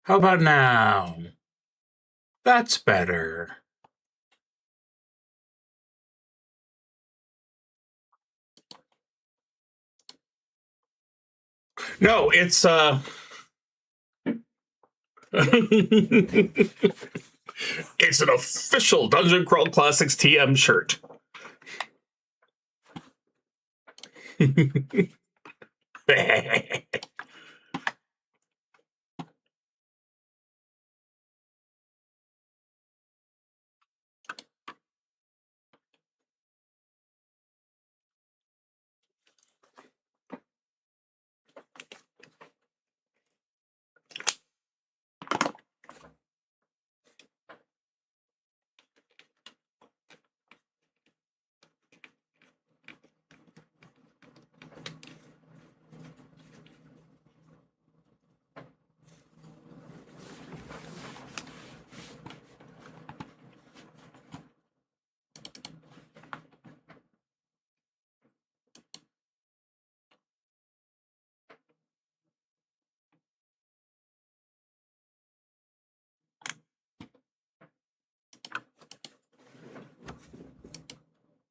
How about now? That's better. No, it's it's an official Dungeon Crawl Classics TM shirt.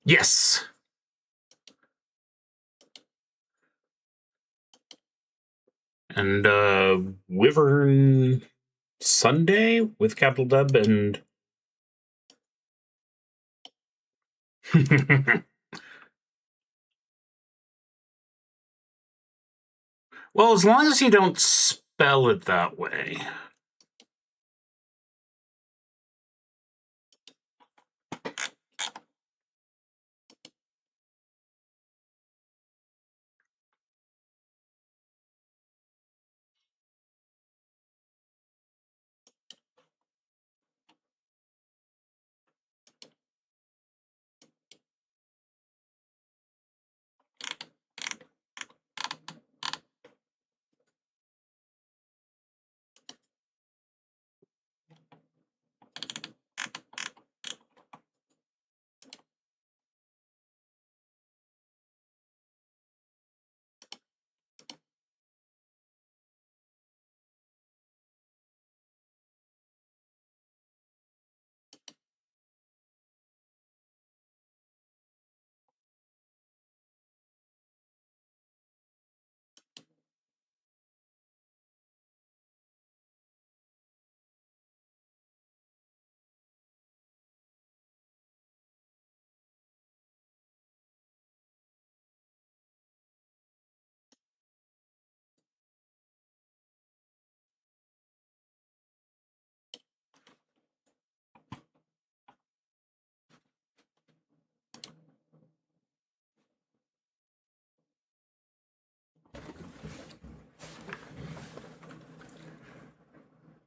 Yes. And Wyvern Sunday with capital W and well, as long as you don't spell it that way.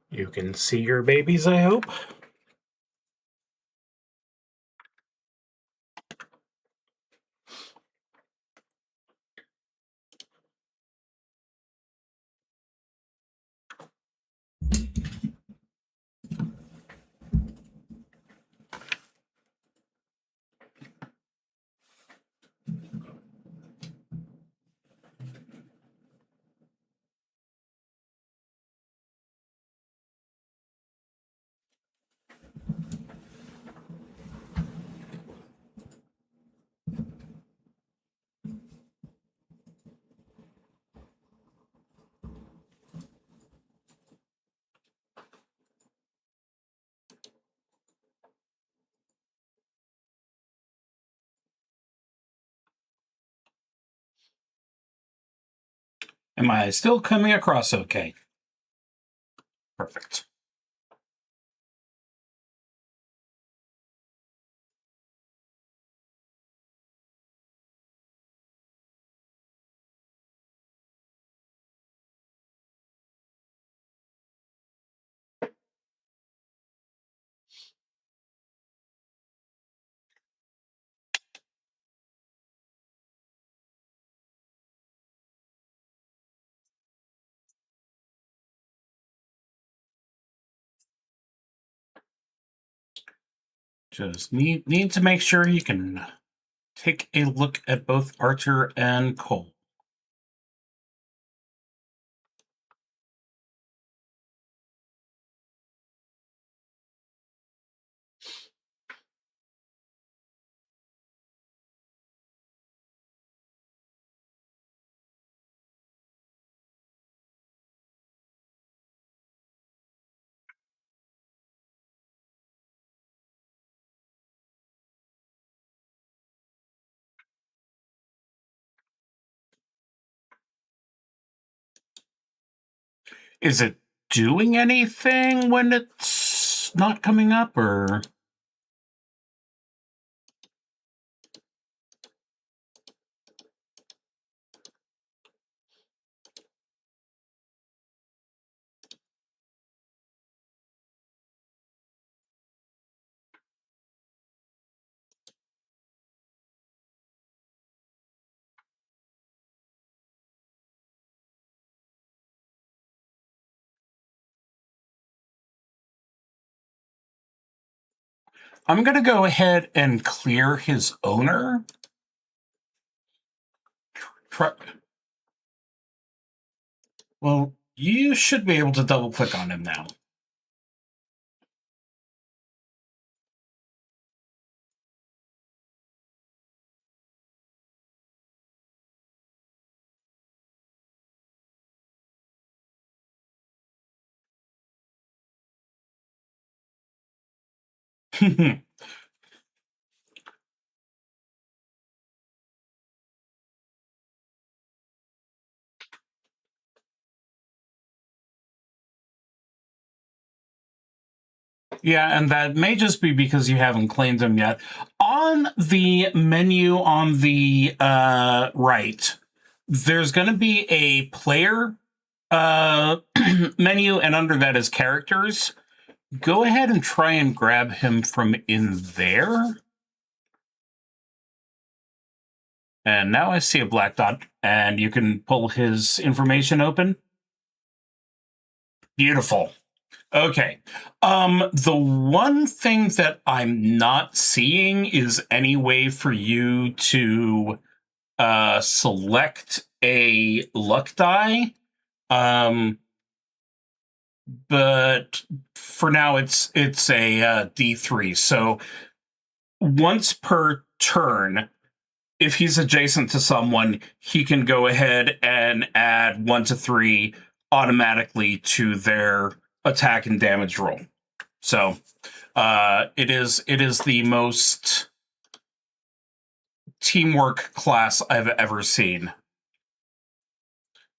You can see your babies, I hope. Am I still coming across okay? Perfect. Just need to make sure you can take a look at both Archer and Cole. Is it doing anything when it's not coming up, or? I'm going to go ahead and clear his owner. Well, you should be able to double click on him now. Yeah, and that may just be because you haven't claimed him yet. On the menu on the right, there's going to be a player menu, and under that is characters. Go ahead and try and grab him from in there. And now I see a black dot, and you can pull his information open. Beautiful. Okay. The one thing that I'm not seeing is any way for you to select a luck die. But for now it's a D3. So once per turn, if he's adjacent to someone, he can go ahead and add 1 to 3 automatically to their attack and damage roll. So it is the most teamwork class I've ever seen.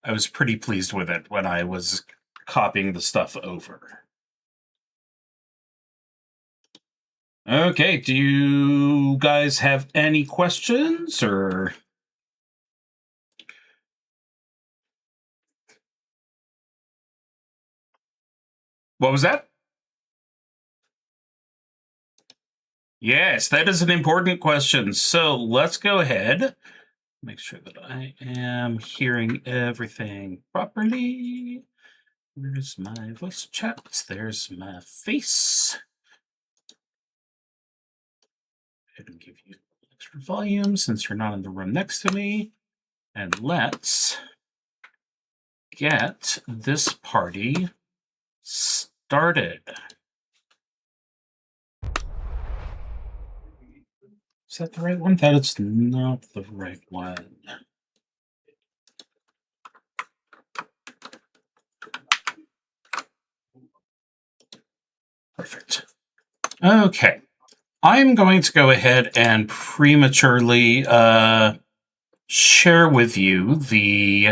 I was pretty pleased with it when I was copying the stuff over. Okay, do you guys have any questions, or? What was that? Yes, that is an important question. So let's go ahead. Make sure that I am hearing everything properly. Where's my voice chat? There's my face. Go ahead and give you extra volume since you're not in the room next to me. And let's get this party started. Is that the right one? That is not the right one. Perfect. Okay. I'm going to go ahead and prematurely share with you the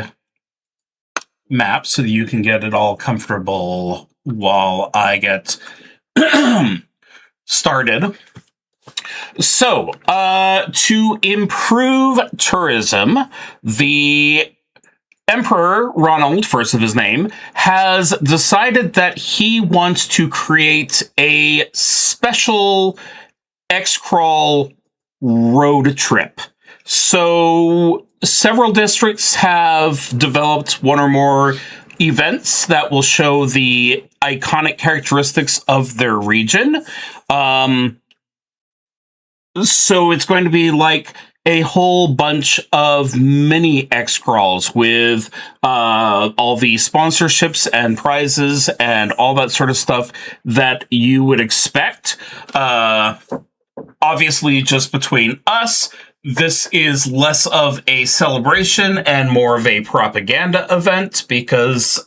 map so that you can get it all comfortable while I get started. So, to improve tourism, the Emperor Ronald, first of his name, has decided that he wants to create a special XCrawl road trip. So several districts have developed one or more events that will show the iconic characteristics of their region. So it's going to be like a whole bunch of mini XCrawls with all the sponsorships and prizes and all that sort of stuff that you would expect. Obviously, just between us, this is less of a celebration and more of a propaganda event because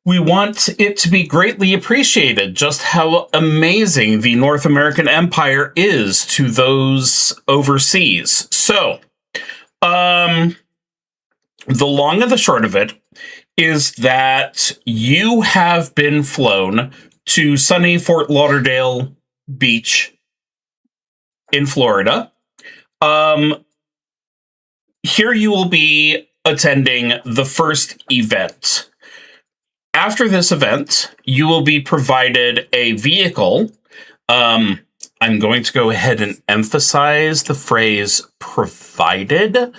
we want it to be greatly appreciated just how amazing the North American Empire is to those overseas. So, The long and the short of it is that you have been flown to sunny Fort Lauderdale Beach in Florida. Here you will be attending the first event. After this event, you will be provided a vehicle. I'm going to go ahead and emphasize the phrase provided.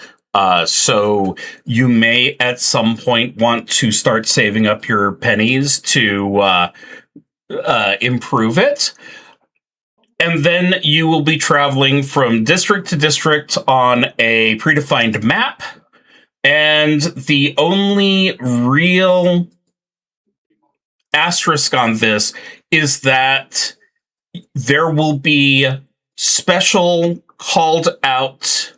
So you may at some point want to start saving up your pennies to improve it. And then you will be traveling from district to district on a predefined map. And the only real asterisk on this is that there will be special called out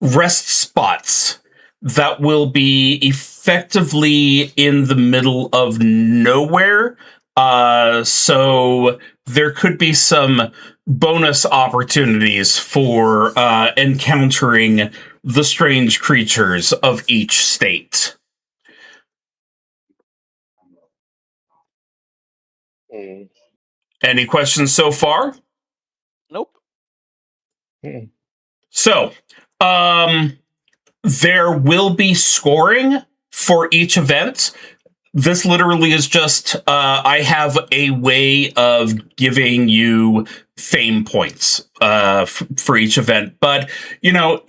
rest spots that will be effectively in the middle of nowhere. So there could be some bonus opportunities for encountering the strange creatures of each state. Any questions so far? Nope. So, there will be scoring for each event. This literally is just, I have a way of giving you fame points for each event. But, you know,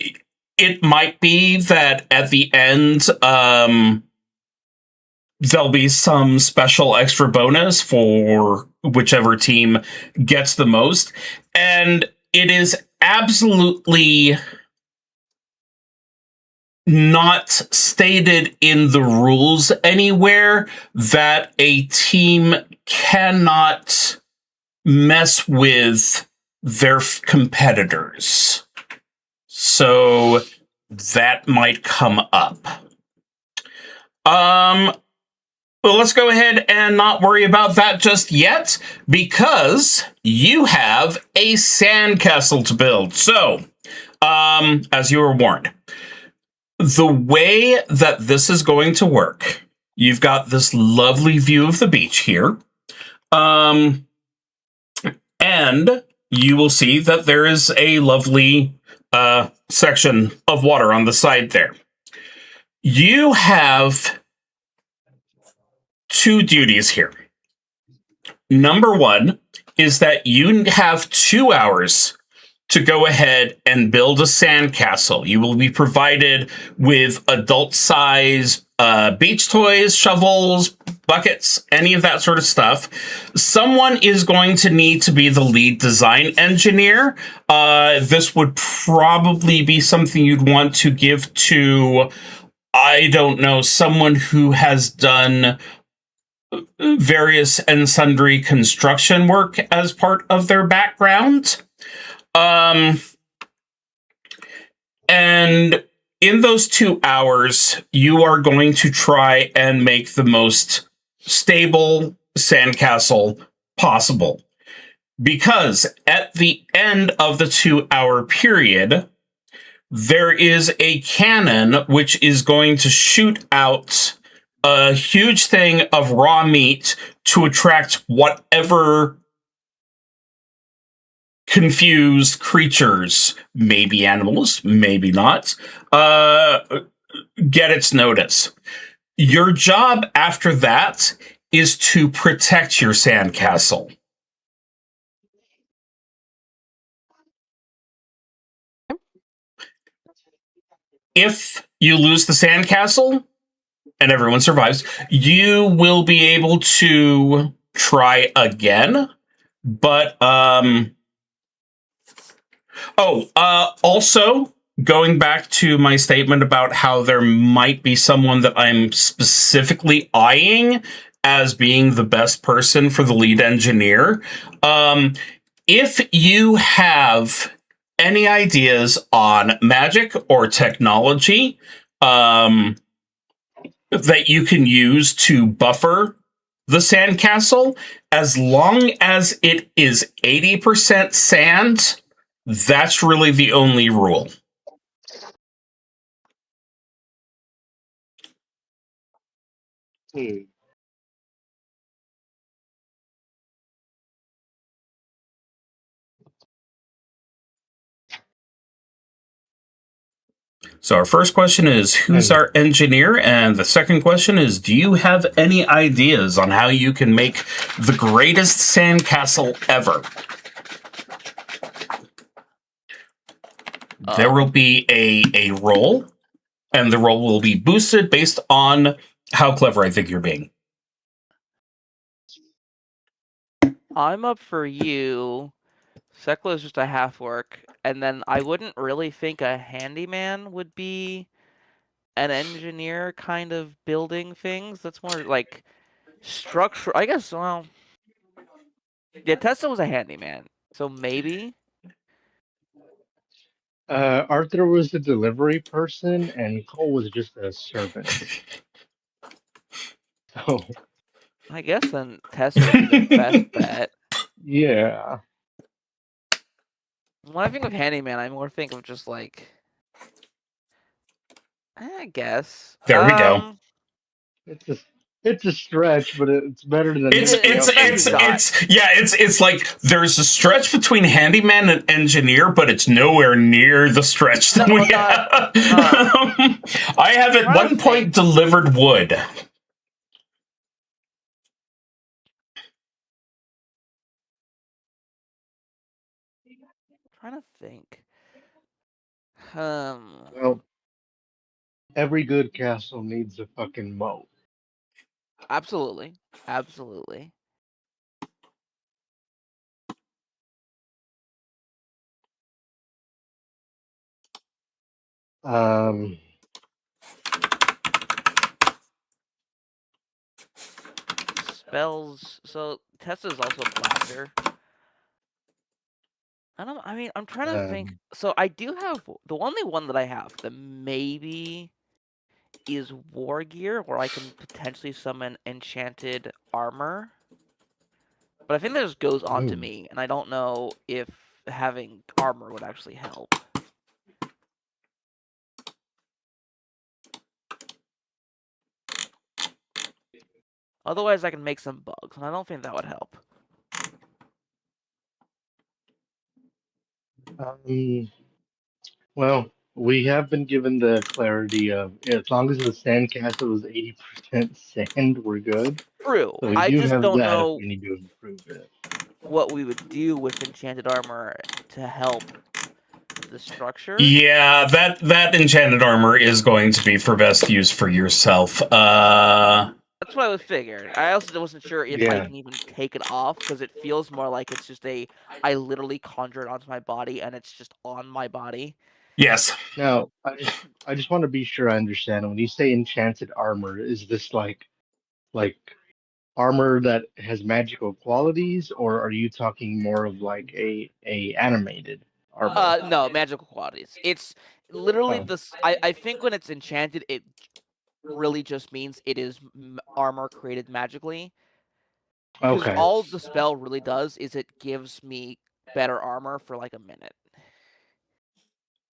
it might be that at the end, there'll be some special extra bonus for whichever team gets the most. And it is absolutely not stated in the rules anywhere that a team cannot mess with their competitors. So that might come up. Well, let's go ahead and not worry about that just yet, because you have a sandcastle to build. So, as you were warned, the way that this is going to work, you've got this lovely view of the beach here. And you will see that there is a lovely section of water on the side there. You have two duties here. Number one is that you have 2 hours to go ahead and build a sandcastle. You will be provided with adult-size beach toys, shovels, buckets, any of that sort of stuff. Someone is going to need to be the lead design engineer. This would probably be something you'd want to give to, I don't know, someone who has done various and sundry construction work as part of their background. And in those 2 hours, you are going to try and make the most stable sandcastle possible. Because at the end of the 2-hour period, there is a cannon which is going to shoot out a huge thing of raw meat to attract whatever confused creatures, maybe animals, maybe not, get its notice. Your job after that is to protect your sandcastle. If you lose the sandcastle, and everyone survives, you will be able to try again. But, also, going back to my statement about how there might be someone that I'm specifically eyeing as being the best person for the lead engineer, if you have any ideas on magic or technology, that you can use to buffer the sandcastle, as long as it is 80% sand, that's really the only rule. Hmm. So our first question is, who's our engineer? And the second question is, do you have any ideas on how you can make the greatest sandcastle ever? There will be a roll, and the roll will be boosted based on how clever I think you're being. I'm up for you. Sekla is just a half orc, and then I wouldn't really think a handyman would be an engineer kind of building things. That's more like structure. I guess, well, yeah, Tessa was a handyman, so maybe. Arthur was the delivery person, and Cole was just a servant. So, I guess then Tessa would be the best bet. yeah. When I think of handyman, I more think of just like, I guess. There we go. It's a stretch, but it's better than It's like there's a stretch between handyman and engineer, but it's nowhere near the stretch that we have. I have at one point delivered wood. Trying to think. Well, every good castle needs a fucking moat. Absolutely. Absolutely. Spells. So Tessa's also a blaster. I mean, I'm trying to think. So I do have the only one that I have that maybe is war gear, where I can potentially summon enchanted armor. But I think that just goes on to me, and I don't know if having armor would actually help. Otherwise, I can make some bugs, and I don't think that would help. Well, we have been given the clarity of as long as the sandcastle is 80% sand, we're good. True. So we I do just have don't that know if we need to improve it. what we would do with enchanted armor to help the structure. Yeah, that enchanted armor is going to be for best use for yourself. That's what I was figuring. I also wasn't sure if I can even take it off, because it feels more like it's just I literally conjure it onto my body and it's just on my body. Yes. Now, I just want to be sure I understand. When you say enchanted armor, is this like armor that has magical qualities, or are you talking more of like a animated armor? No, magical qualities. It's literally this. I think when it's enchanted, it really just means it is armor created magically. Because all the spell really does is it gives me better armor for like a minute.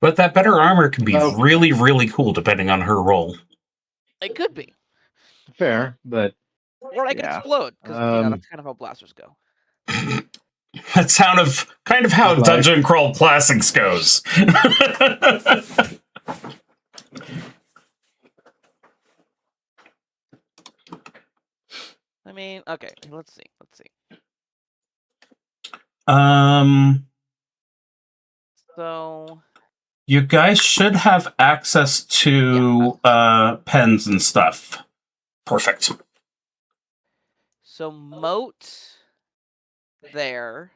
But that better armor can be really, really cool depending on her role. It could be. Fair, but or I can explode, because that's kind of how blasters go. That's kind of how Dungeon Crawl Classics goes. I mean, okay, let's see. So you guys should have access to pens and stuff. Perfect. So moat there.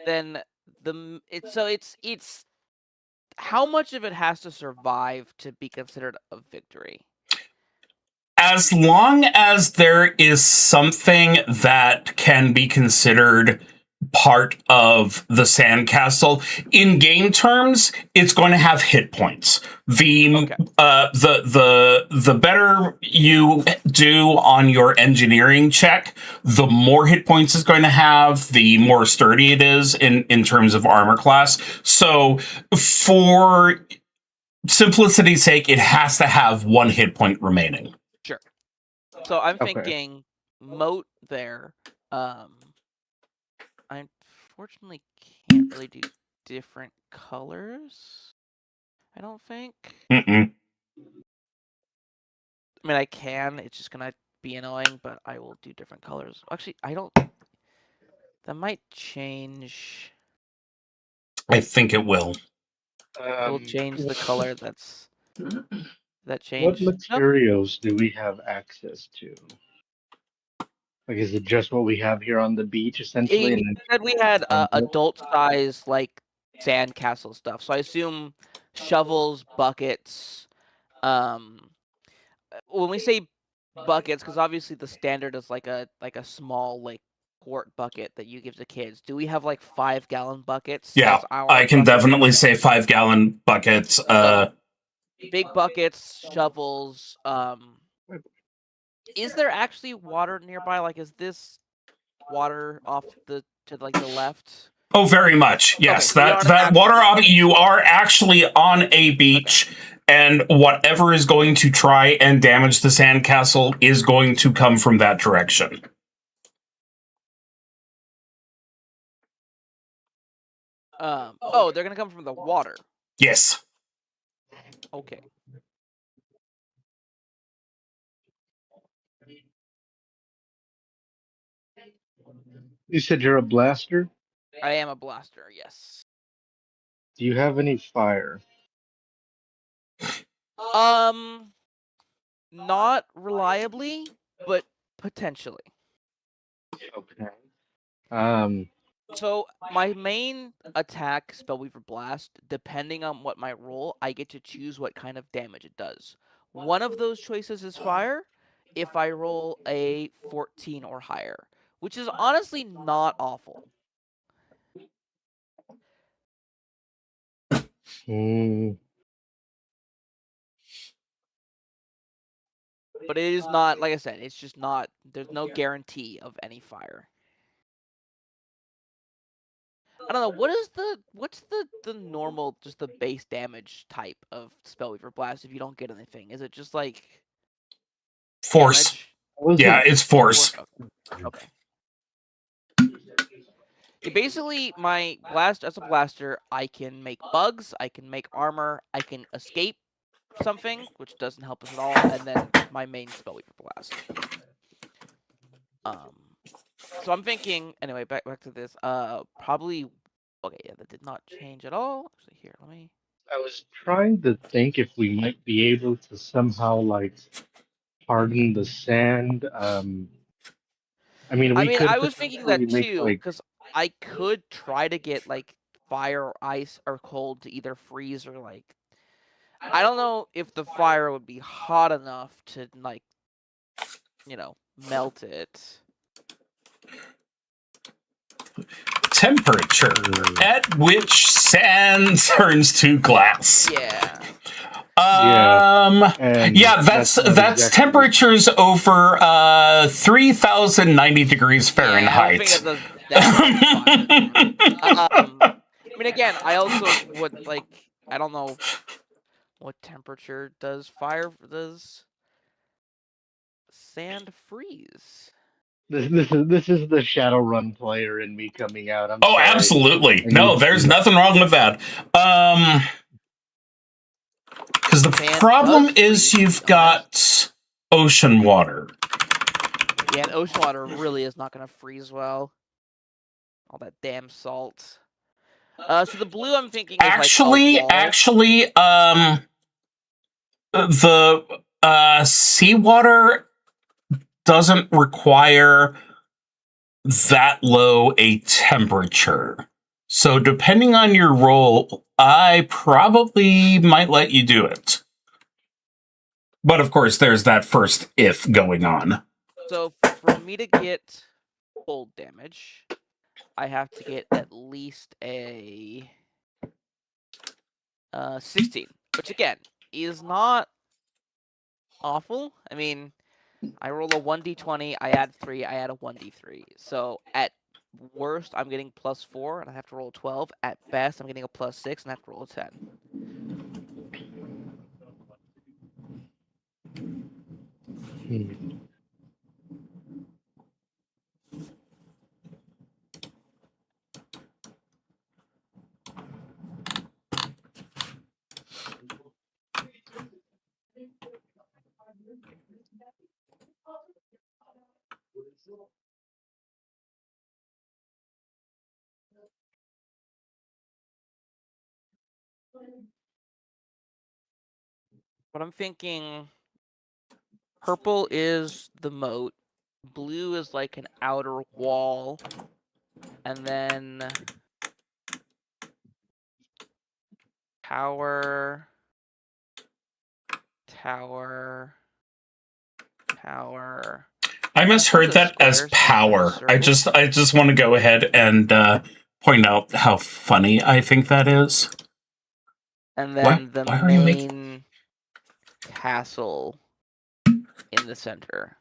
Then it's how much of it has to survive to be considered a victory? As long as there is something that can be considered part of the sandcastle. In game terms, it's going to have hit points. The better you do on your engineering check, the more hit points it's going to have, the more sturdy it is in terms of armor class. So for simplicity's sake, it has to have 1 hit point remaining. Sure. So I'm Okay. thinking moat there. I unfortunately can't really do different colors. I don't think. Mm-mm. I mean, I can. It's just gonna be annoying, but I will do different colors. Actually, I don't. That might change. I think it will. It will change the color. That What changed. Nope. materials do we have access to? Like, is it just what we have here on the beach, essentially? He said we had adult size like sandcastle stuff. So I assume shovels, buckets. When we say buckets, because obviously the standard is like a small like quart bucket that you give to kids. Do we have like 5-gallon buckets? Yeah, as our I can bucket? definitely say 5-gallon buckets. Big buckets, shovels. Is there actually water nearby? Like, is this water off to like the left? Oh, very much. Yes, Okay, that water. You are actually on a beach, and whatever is going to try and damage the sandcastle is going to come from that direction. Oh, they're gonna come from the water. Yes. Okay. You said you're a blaster? I am a blaster, yes. Do you have any fire? Not reliably, but potentially. Okay. So my main attack, Spellweaver Blast, depending on what my roll, I get to choose what kind of damage it does. One of those choices is fire, if I roll a 14 or higher, which is honestly not awful. But it is not, like I said, it's just not, there's no guarantee of any fire. I don't know, what's the normal, just the base damage type of Spellweaver Blast if you don't get anything? Is it just like Force? Damage? Yeah, it's force. Okay. Basically, my blast as a blaster, I can make bugs, I can make armor, I can escape something, which doesn't help us at all, and then my main Spellweaver Blast. So I'm thinking, anyway, back to this. Probably, okay, yeah, that did not change at all. Actually, here, let me. I was trying to think if we might be able to somehow like harden the sand. I mean, I was thinking that make, too, like, because I could try to get like fire or ice or cold to either freeze or like. I don't know if the fire would be hot enough to like, melt it. Temperature at which sand turns to glass. Yeah. That's exactly temperatures over 3,090 degrees Fahrenheit. Yeah, I mean, again, I also would like, I don't know what temperature does sand freeze. This is the Shadowrun player in me coming out. I'm sorry. Absolutely. No, there's nothing wrong with that. Because the problem is you've got ocean water. Yeah, and ocean water really is not going to freeze well. All that damn salt. So the blue I'm thinking is the seawater doesn't require that low a temperature. So depending on your roll, I probably might let you do it. But of course, there's that first if going on. So for me to get cold damage, I have to get at least a 16, which again is not awful. I mean, I roll a 1d20, I add 3, I add a 1d3. So at worst, I'm getting +4, and I have to roll a 12. At best, I'm getting a +6, and I have to roll a 10. But I'm thinking purple is the moat, blue is like an outer wall, and then tower, tower, tower. I misheard that as Squares make a power. I circle. just want to go ahead and point out how funny I think that is. And then the why are you making... main castle in the center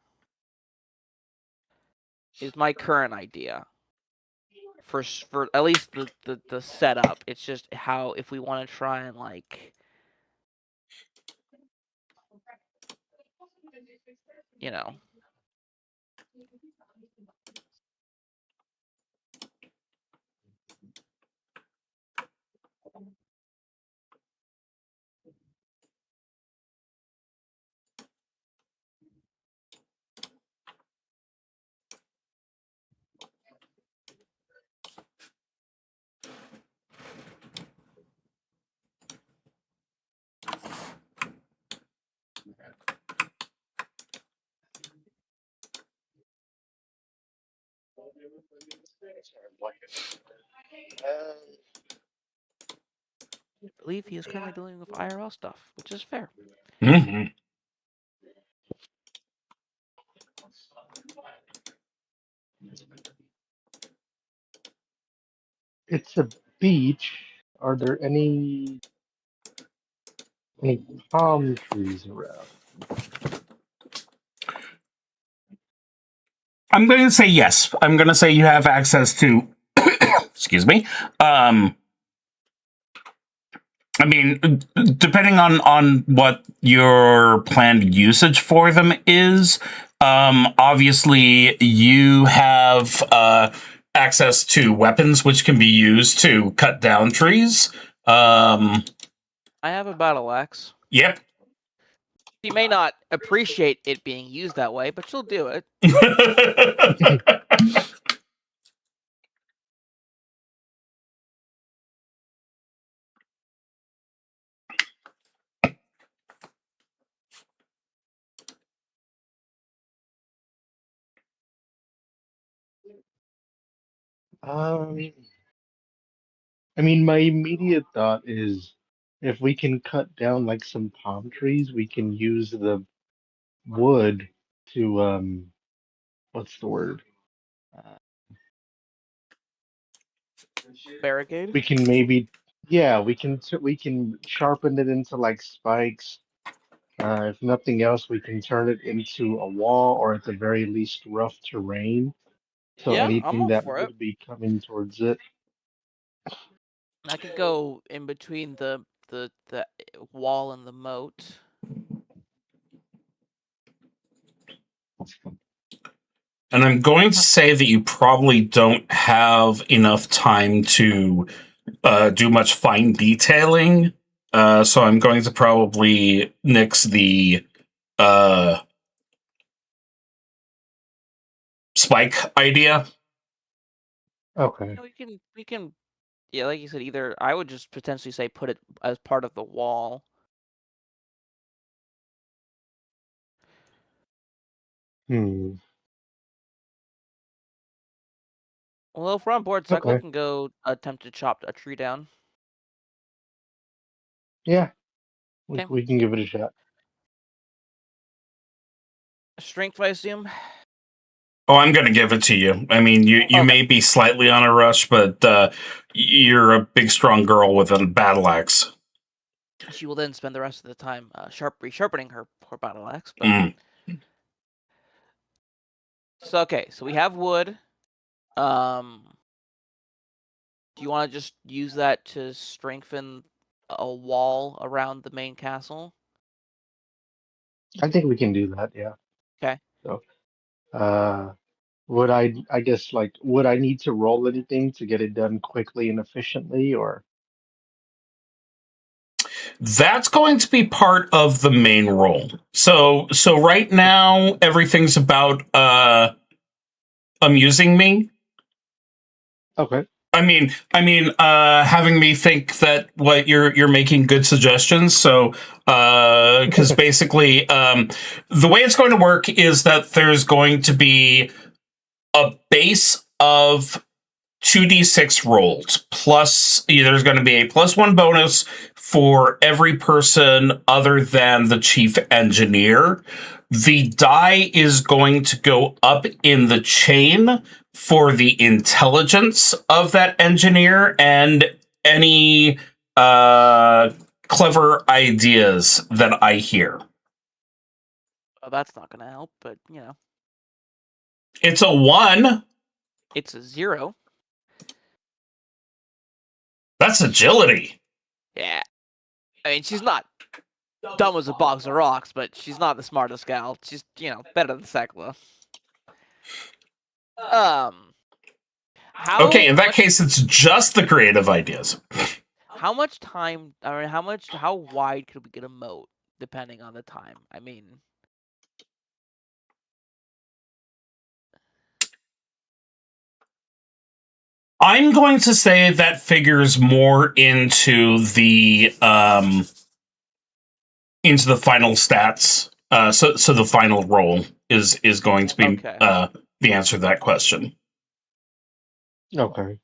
is my current idea. For at least the setup. It's just how, if we want to try and like, you know. I believe he is currently dealing with IRL stuff, which is fair. Mm-hmm. It's a beach. Are there any palm trees around? I'm going to say yes. I'm going to say you have access to... excuse me. I mean, depending on what your planned usage for them is, obviously you have access to weapons which can be used to cut down trees. I have a battle axe. Yep. She may not appreciate it being used that way, but she'll do it. I mean, my immediate thought is if we can cut down like some palm trees, we can use the wood to what's the word? Barricade? We can maybe, yeah, we can sharpen it into like spikes. If nothing else, we can turn it into a wall or at the very least rough terrain. So Yeah, I'm anything all that for it. would be coming towards it. I could go in between the wall and the moat. And I'm going to say that you probably don't have enough time to do much fine detailing. So I'm going to probably nix the spike idea. Okay. We can, yeah, like you said, either I would just potentially say put it as part of the wall. Hmm. Well, if we're on board, Cyclo Okay. can go attempt to chop a tree down. Yeah. Okay. We can give it a shot. Strength, I assume. Oh, I'm going to give it to you. I mean, you Okay. may be slightly on a rush, but you're a big, strong girl with a battle axe. She will then spend the rest of the time resharpening her battle axe. But... Mm. So okay, so we have wood. Do you want to just use that to strengthen a wall around the main castle? I think we can do that. Yeah. Okay. So, would I guess like would I need to roll anything to get it done quickly and efficiently, or? That's going to be part of the main role. So right now everything's about amusing me. Okay. I mean, having me think that what you're making good suggestions. So, because basically, the way it's going to work is that there's going to be a base of 2d6 rolls plus there's going to be a +1 bonus for every person other than the chief engineer. The die is going to go up in the chain for the intelligence of that engineer and any clever ideas that I hear. Well, that's not going to help, but It's a 1. It's a 0. That's agility. Yeah. I mean, she's not dumb as a box of rocks, but she's not the smartest gal. She's, better than Sekla. Okay, in that case, it's just the creative ideas. How much time, how wide could we get a moat, depending on the time? I mean... I'm going to say that figures more into the final stats. So the final roll is going to be the answer to that question. Okay.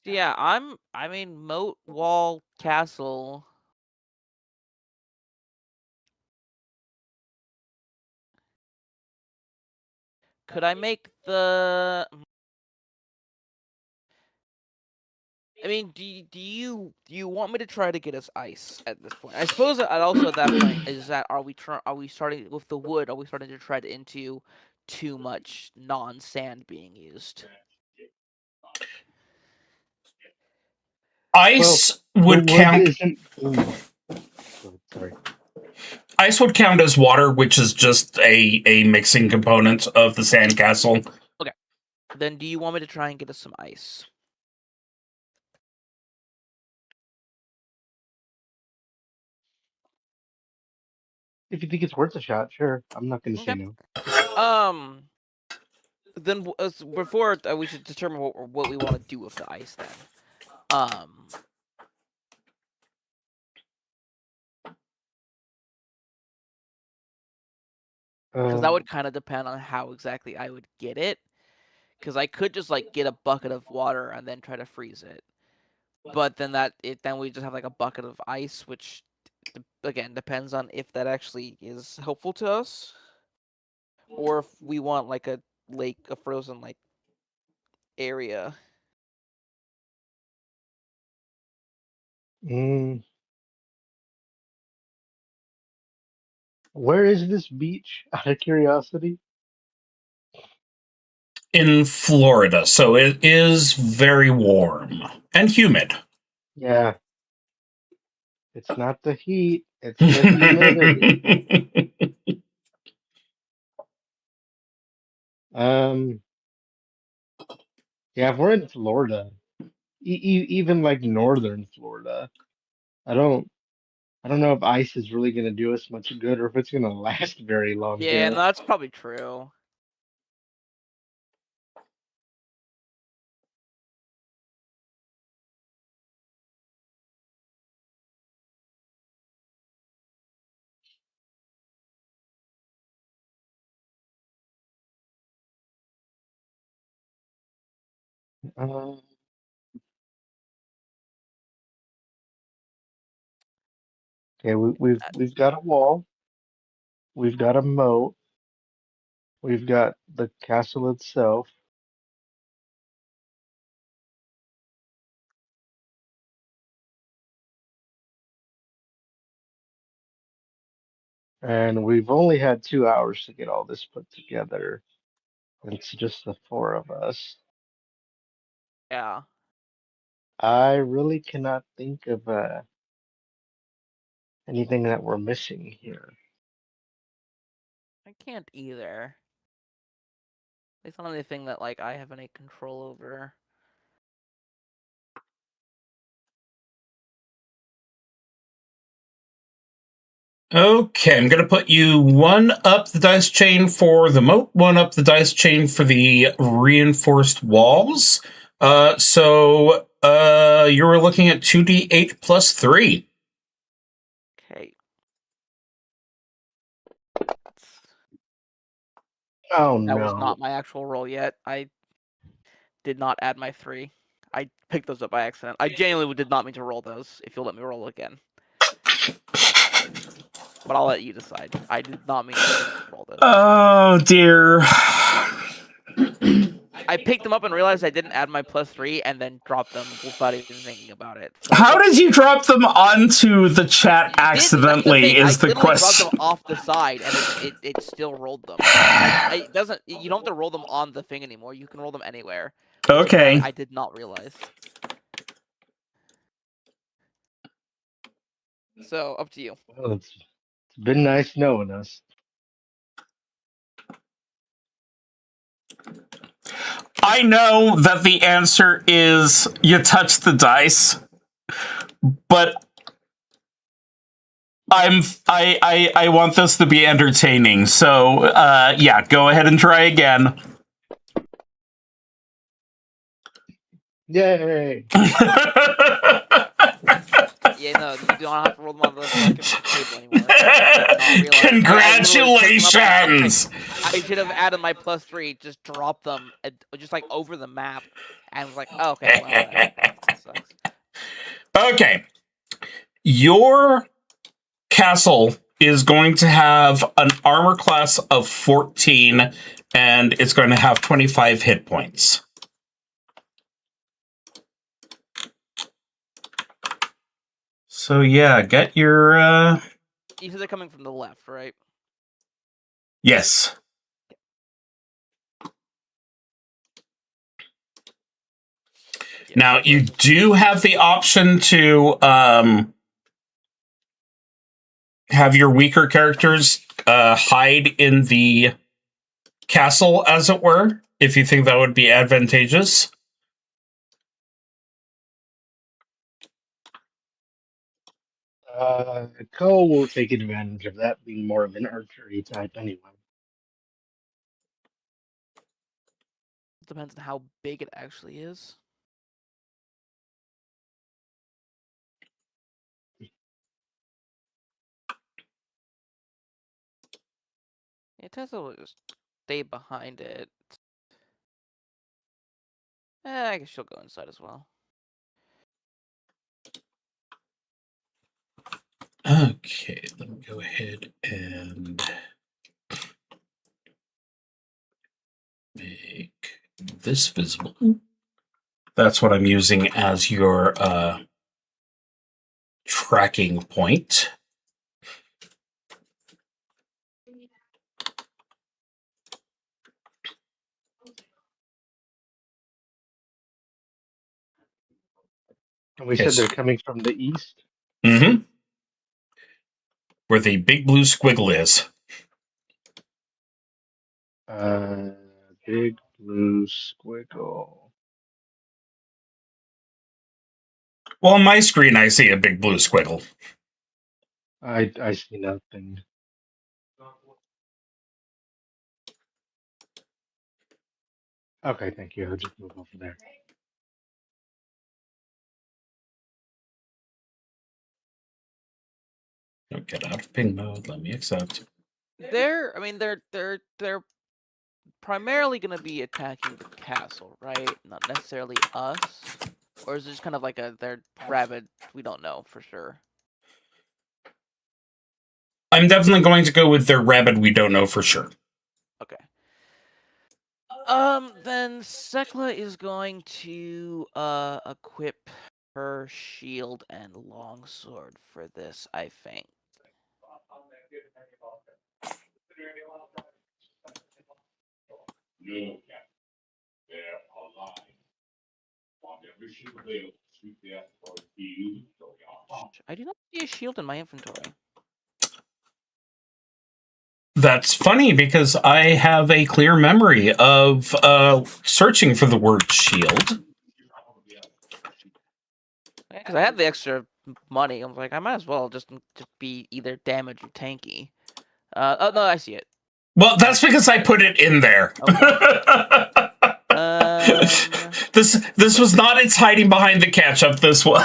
Yeah, I mean, moat, wall, castle. Could I make the... I mean, do you want me to try to get us ice at this point? I suppose that also at that point is that are we starting with the wood? Are we starting to tread into too much non-sand being used? Ice well, would count. Sorry. Ice would count as water, which is just a mixing component of the sandcastle. Okay. Then do you want me to try and get us some ice? If you think it's worth a shot, sure. I'm not going to say no. Then before we should determine what we want to do with the ice. Then, because that would kind of depend on how exactly I would get it. Because I could just like get a bucket of water and then try to freeze it, but then then we just have like a bucket of ice, which again depends on if that actually is helpful to us, or if we want like a lake, a frozen like area. Where is this beach? Out of curiosity. In Florida, so it is very warm and humid. Yeah. It's not the heat, it's the humidity. Yeah, if we're in Florida, even like northern Florida, I don't know if ice is really going to do us much good or if it's going to last very long. Yeah, and that's probably true. Okay, we've got a wall, we've got a moat. We've got the castle itself. And we've only had 2 hours to get all this put together. It's just the four of us. Yeah. I really cannot think of anything that we're missing here. I can't either. It's not anything that like I have any control over. Okay, I'm going to put you one up the dice chain for the moat, one up the dice chain for the reinforced walls. So you were looking at 2d8 plus 3. Okay. Oh That was no. not my actual roll yet. I did not add my 3. I picked those up by accident. I genuinely did not mean to roll those, if you'll let me roll again. But I'll let you decide. I did not mean to roll those. Oh, dear. I picked them up and realized I didn't add my +3 and then dropped them without even thinking about it. So How did you drop them onto the chat accidentally is the I question. dropped them off the side and it still rolled them. It doesn't. You don't have to roll them on the thing anymore. You can roll them anywhere. Okay. I did not realize. So up to you. Well, it's been nice knowing us. I know that the answer is you touch the dice, but I want this to be entertaining. So yeah, go ahead and try again. Yay! Yeah, no, you don't have to roll them on the fucking table anymore. I Congratulations! I should have added my +3, just drop them, just like over the map, and was like, oh, okay, well, that sucks. Okay. Your castle is going to have an armor class of 14, and it's going to have 25 hit points. So yeah, get your You said they're coming from the left, right? yes. Now you do have the option to have your weaker characters hide in the castle, as it were, if you think that would be advantageous. Cole will take advantage of that, being more of an archery type anyway. Depends on how big it actually is. Yeah, Tessa will just stay behind it. I guess she'll go inside as well. Okay, let me go ahead and make this visible. That's what I'm using as your tracking point. And we said they're coming from the east? Mm-hmm. Where the big blue squiggle is. Big blue squiggle. Well, on my screen, I see a big blue squiggle. I see nothing. Okay, thank you. I'll just move over there. Don't get out of ping mode. Let me accept. They're primarily going to be attacking the castle, right? Not necessarily us. Or is it just kind of like they're rabid? We don't know for sure. I'm definitely going to go with their rabid. We don't know for sure. Okay. Then Sekla is going to equip her shield and longsword for this, I think. I do not see a shield in my inventory. That's funny because I have a clear memory of searching for the word shield. Because I had the extra money. I'm like, I might as well just be either damage or tanky. Oh no, I see it. Well, that's because I put it in there. Okay. This was not its hiding behind the ketchup. This was.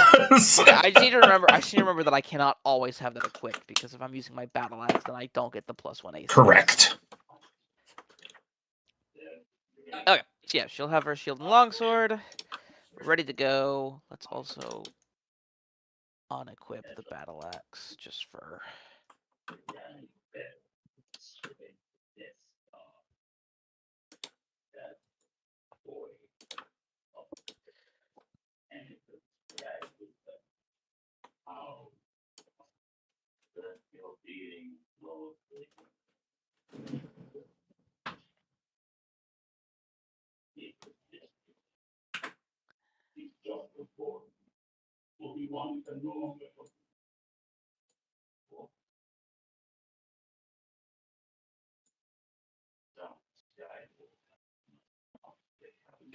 Yeah, I just need to remember. I just need to remember that I cannot always have that equipped because if I'm using my battle axe, then I don't get the +1 AC. Correct. Okay, so yeah, she'll have her shield and longsword ready to go. Let's also unequip the battle axe just for.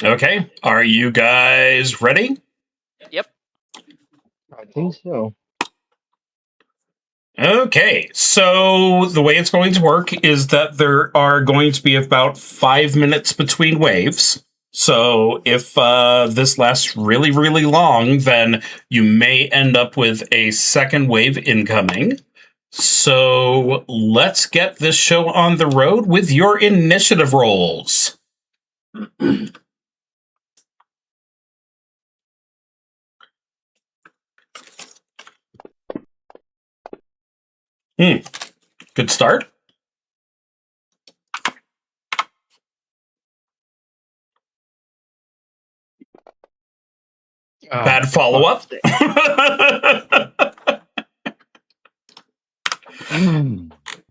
Okay, are you guys ready? Yep. I think so. Okay, so the way it's going to work is that there are going to be about 5 minutes between waves. So if this lasts really, really long, then you may end up with a second wave incoming. So let's get this show on the road with your initiative rolls. Good start. Bad follow-up.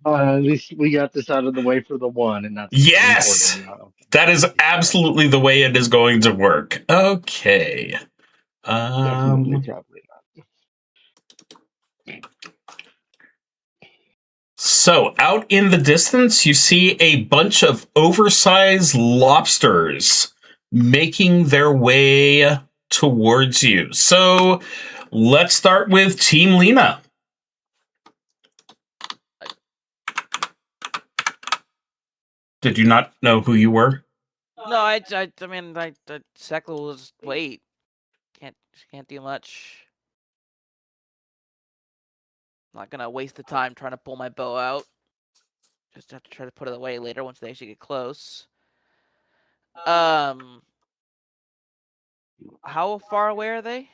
At least we got this out of the way for the one, and that's Yes! important. That is absolutely the way it is going to work. Okay. Definitely, probably not. So, out in the distance, you see a bunch of oversized lobsters making their way towards you. So, let's start with Team Lena. Did you not know who you were? No, I mean, Sekla was wait. Can't do much. I'm not gonna waste the time trying to pull my bow out. Just have to try to put it away later once they actually get close. How far away are they?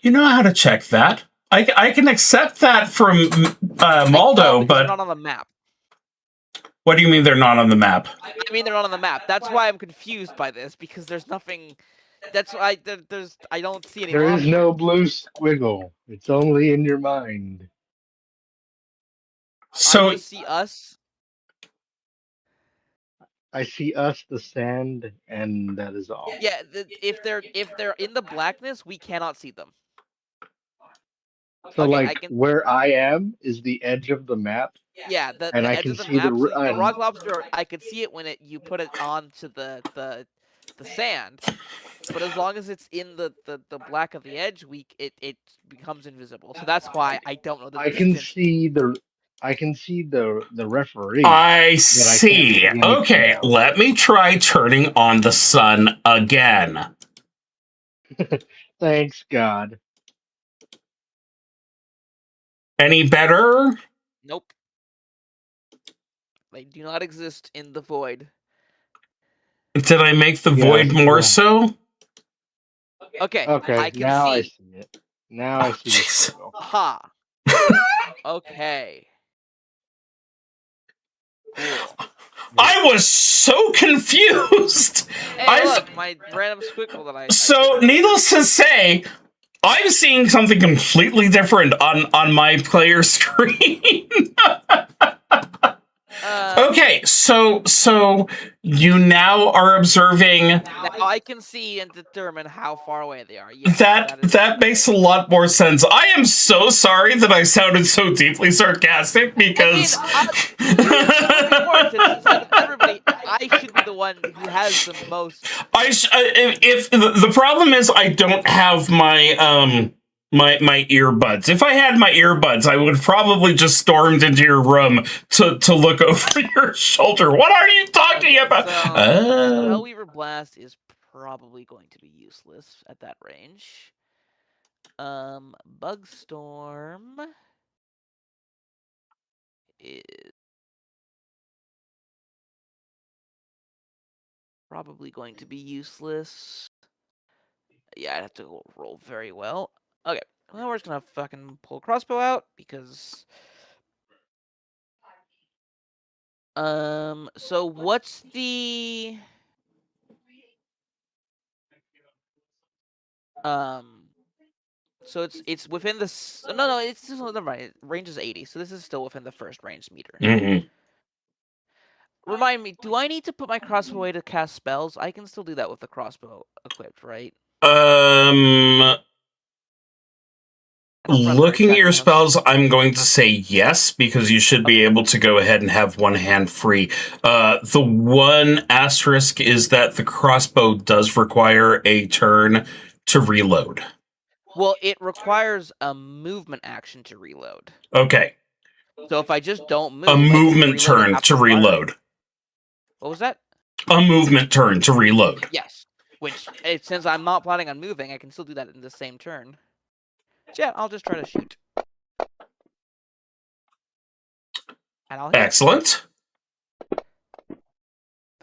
You know how to check that. I can accept that from Maldo, but they're not on the map. What do you mean they're not on the map? I mean they're not on the map. That's why I'm confused by this because there's nothing. That's why I don't see any. There is no blue squiggle. It's only in your mind. So I just see us. I see us, the sand, and that is all. Yeah, if they're in the blackness, we cannot see them. So, Okay, like, where I am is the edge of the map. Yeah, the I edge can of the see map. the- So the rock lobster, I could see it when you put it onto the sand. But as long as it's in the black of the edge, it becomes invisible. So that's why I don't know the distance. I can see the referee. I see. Okay, let me try turning on the sun again. Thanks, God. Any better? Nope. They do not exist in the void. Did I make the void more so? Okay. Okay. I can now see. I see it. Now I see Jeez. it. Ha. Okay. Cool. I was so confused. Hey, look, my random squiggle that I. So, needless to say, I'm seeing something completely different on my player screen. Okay, so you now are observing. Now I can see and determine how far away they are. Yes, that makes a lot more sense. I am so sorry that I sounded so deeply sarcastic because it's like everybody. I should be the one who has the most. If the problem is I don't have my my earbuds. If I had my earbuds, I would probably just stormed into your room to look over your shoulder. What are you talking about? Hellweaver Blast is probably going to be useless at that range. Bug Storm is probably going to be useless. Yeah, I'd have to roll very well. Okay, well, we're just gonna fucking pull crossbow out because. So what's the So it's within the no it's never mind. Range is 80, so this is still within the first range meter. Mm-hmm. Remind me, do I need to put my crossbow away to cast spells? I can still do that with the crossbow equipped, right? Looking at your spells, I'm going to say yes, because you should be able to go ahead and have one hand free. The one asterisk is that the crossbow does require a turn to reload. Well, it requires a movement action to reload. Okay. So if I just don't move... A movement turn to reload. What was that? A movement turn to reload. Yes. Which, since I'm not planning on moving, I can still do that in the same turn. So yeah, I'll just try to shoot. And I'll hit. Excellent.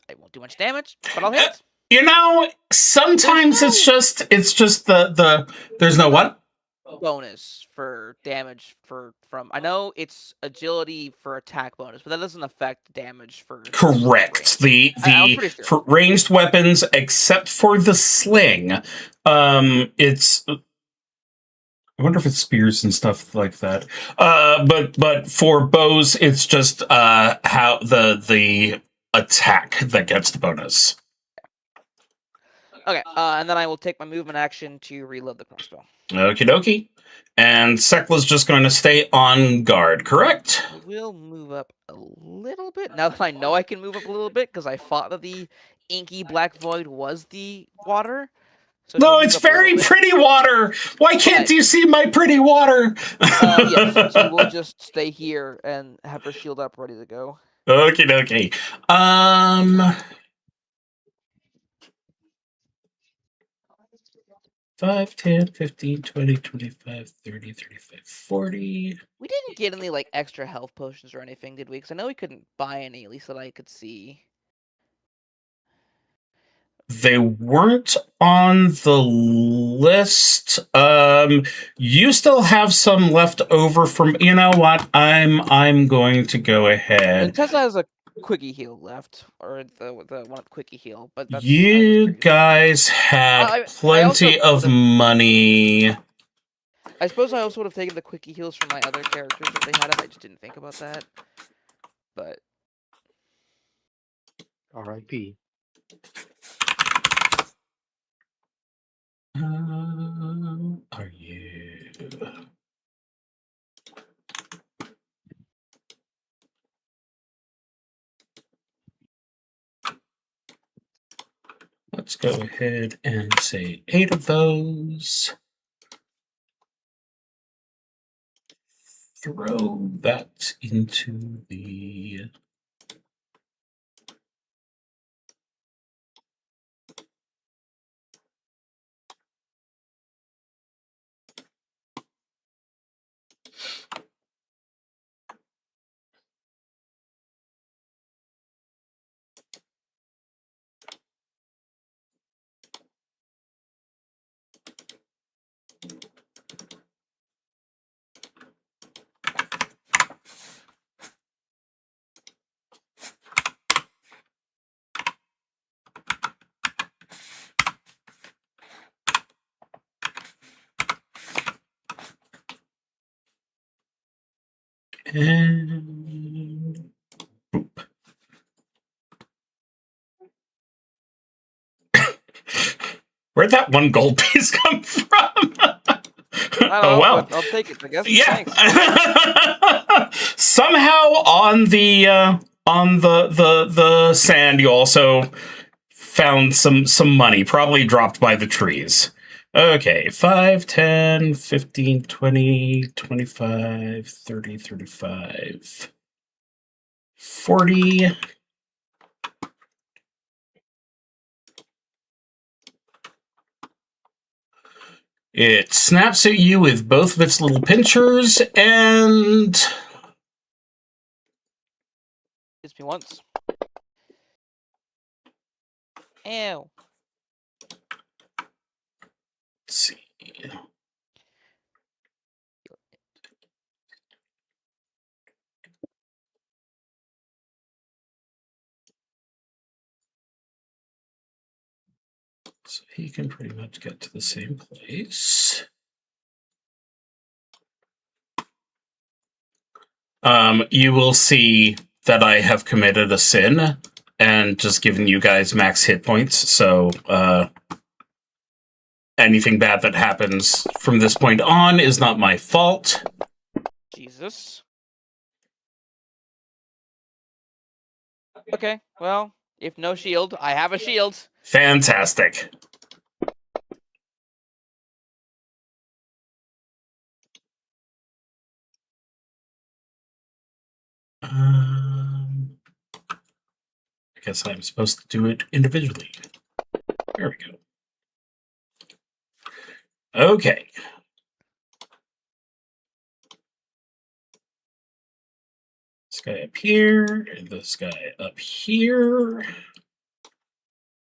I won't do much damage, but I'll hit. You know, sometimes it's just the there's no what? Bonus for damage from I know it's agility for attack bonus, but that doesn't affect damage for correct. The sure. For ranged weapons, except for the sling, it's I wonder if it's spears and stuff like that. But for bows, it's just how the attack that gets the bonus. Okay, and then I will take my movement action to reload the crossbow. Okie dokie. And Sekla's just going to stay on guard, correct? I will move up a little bit, now that I know I can move up a little bit, because I thought that the inky black void was the water. So no, it's very pretty water! Why can't you see my pretty water? Yes, so we'll just stay here and have her shield up ready to go. Okie dokie. 5, 10, 15, 20, 25, 30, 35, 40. We didn't get any, like, extra health potions or anything, did we? Because I know we couldn't buy any, at least that I could see. They weren't on the list. You still have some left over from... You know what? I'm going to go ahead. And Tessa has a quickie heal left, or the one with quickie heal, but that's, you guys had plenty of money. I suppose I also would have taken the quickie heals from my other characters if they had it. I just didn't think about that. But R.I.P. Are you? Let's go ahead and say 8 of those. Throw that into the... And boop. Where'd that one gold piece come from? Oh well, I'll take it. I guess. yeah. Thanks. Somehow on the sand, you also found some money, probably dropped by the trees. Okay, 5, 10, 15, 20, 25, 30, 35, 40. It snaps at you with both of its little pinchers and... Hits me once. Ew. Let's see. So he can pretty much get to the same place. You will see that I have committed a sin and just given you guys max hit points. So anything bad that happens from this point on is not my fault. Jesus. Okay, well, if no shield, I have a shield. Fantastic. I guess I'm supposed to do it individually. There we go. Okay. This guy up here, and this guy up here.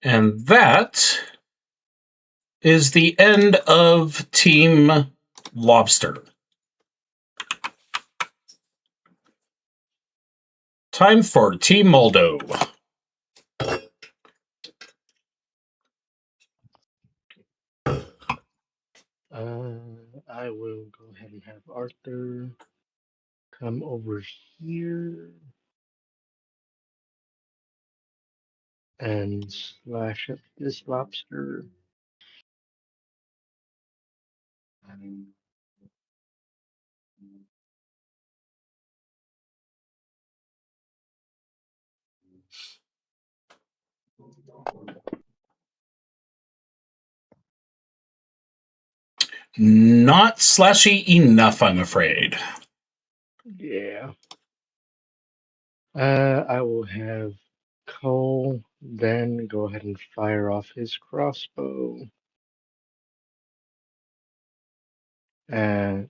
And that is the end of Team Lobster. Time for Team Moldo. I will go ahead and have Arthur come over here and slash at this lobster. Not slashy enough, I'm afraid. Yeah. I will have Cole then go ahead and fire off his crossbow. And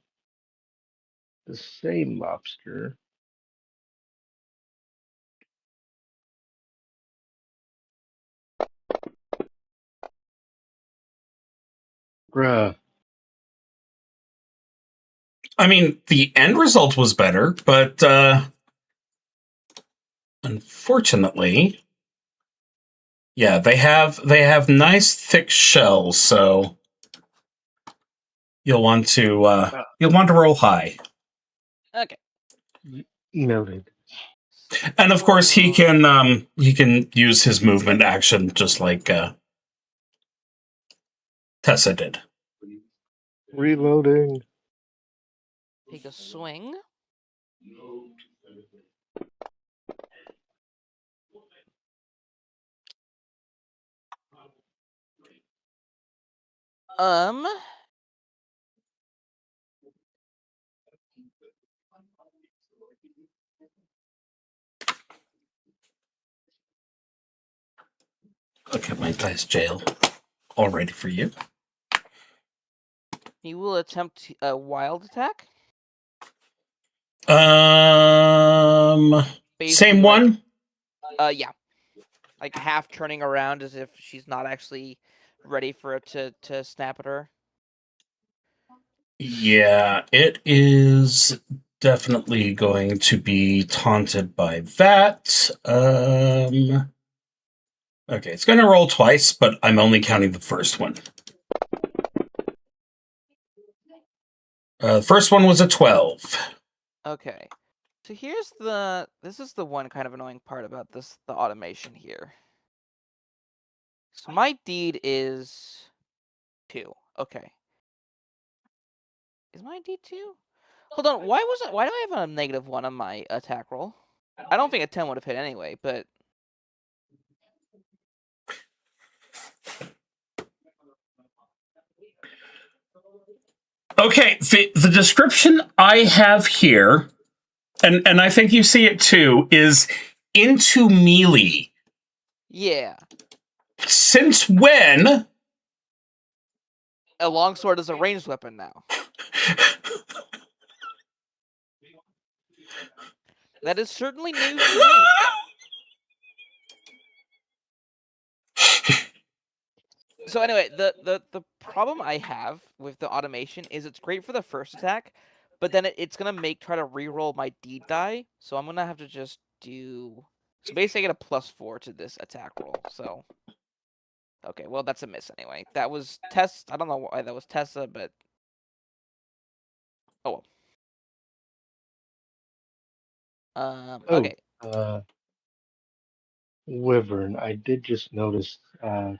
the same lobster. Bruh. I mean, the end result was better, but unfortunately, yeah, they have nice thick shells, so you'll want to roll high. Okay. Noted. And of course, he can use his movement action just like Tessa did. Reloading. Take a swing. Look at my dice jail, all ready for you. He will attempt a wild attack. Same Basically, one. Yeah. Like half turning around as if she's not actually ready for it to snap at her. Yeah, it is definitely going to be taunted by that. Okay, it's going to roll twice, but I'm only counting the first one. The first one was a 12. Okay. So this is the one kind of annoying part about the automation here. So my deed is 2. Okay. Is my deed 2? Hold on, why do I have a -1 on my attack roll? I don't think a 10 would have hit anyway, but Okay, the description I have here, and I think you see it too, is into melee. yeah. Since when? A longsword is a ranged weapon now. That is certainly news to me. So anyway, the problem I have with the automation is it's great for the first attack, but then it's gonna try to reroll my deed die. So I'm gonna have to just do. So basically, I get a +4 to this attack roll. So okay, well that's a miss anyway. That was Tess. I don't know why that was Tessa, but oh well. Okay. Wyvern, I did just notice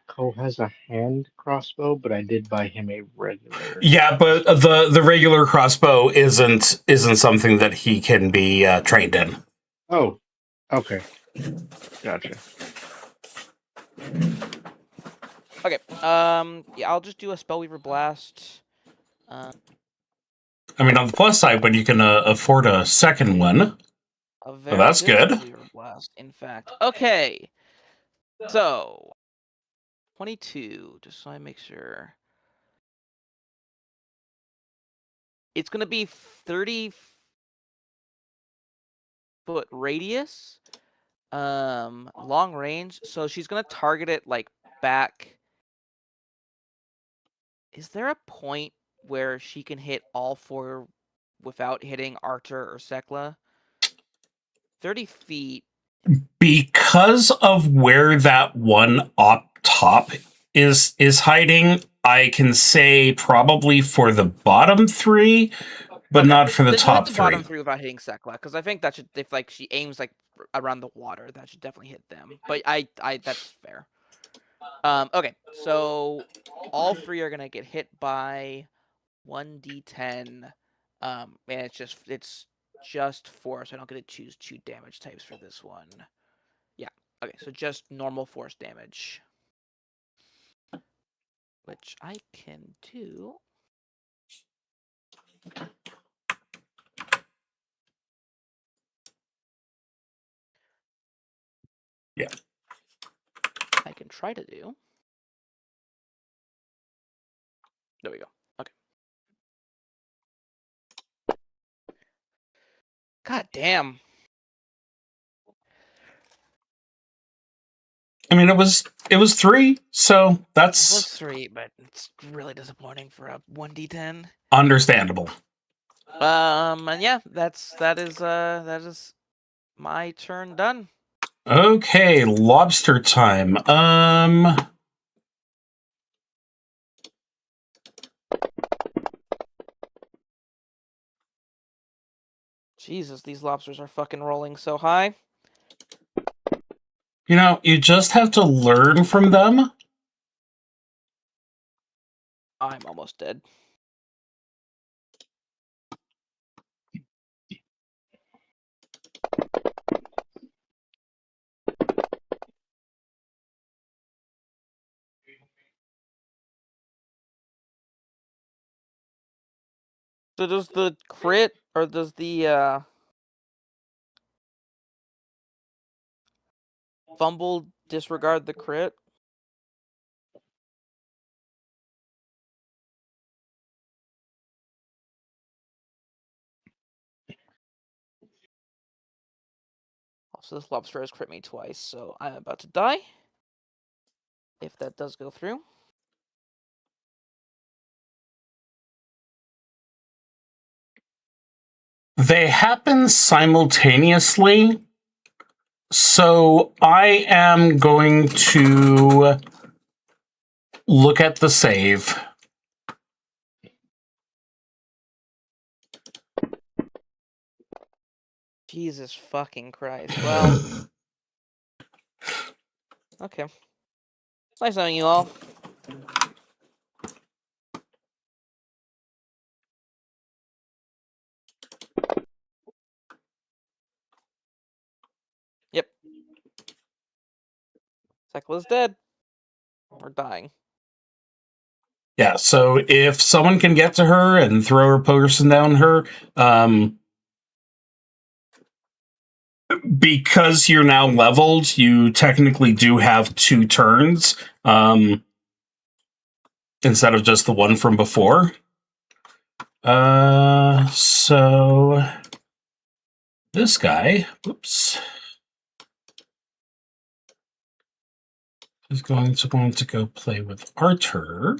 Cole has a hand crossbow, but I did buy him a regular. Yeah, but the regular crossbow isn't something that he can be trained in. Oh, okay, gotcha. Okay. Yeah, I'll just do a Spellweaver Blast. I mean, on the plus side, when you can afford a second one, Very that's good. Spellweaver Blast, in fact. Okay. So 22, just so I make sure. It's gonna be 30-foot radius. Long range. So she's gonna target it like back. Is there a point where she can hit all 4 without hitting Archer or Sekla? 30 feet. Because of where that one up top is hiding, I can say probably for the bottom 3, but Okay, not for the then top hit the 3. bottom 3 without hitting Sekla, because I think that should, if like she aims like around the water, that should definitely hit them. But I that's fair. Okay, so all 3 are gonna get hit by 1d10. And it's just 4, so I don't get to choose 2 damage types for this one. Yeah. Okay, so just normal force damage, which I can do. Yeah. I can try to do. There we go. Okay. God damn. I mean, it was 3, so It that's was 3, but it's really disappointing for a 1d10. understandable. And yeah, that is my turn done. Okay, lobster time. Jesus, these lobsters are fucking rolling so high. You know, you just have to learn from them. I'm almost dead. So does the crit, or does the fumble disregard the crit? Also, this lobster has crit me twice, so I'm about to die. If that does go through. They happen simultaneously, so I am going to look at the save. Jesus fucking Christ. Well, okay. Nice knowing you all. Yep. Sekla's dead. Or dying. Yeah, so if someone can get to her and throw a person down her, because you're now leveled, you technically do have 2 turns, instead of just the one from before. So this guy, whoops, is going to want to go play with Archer.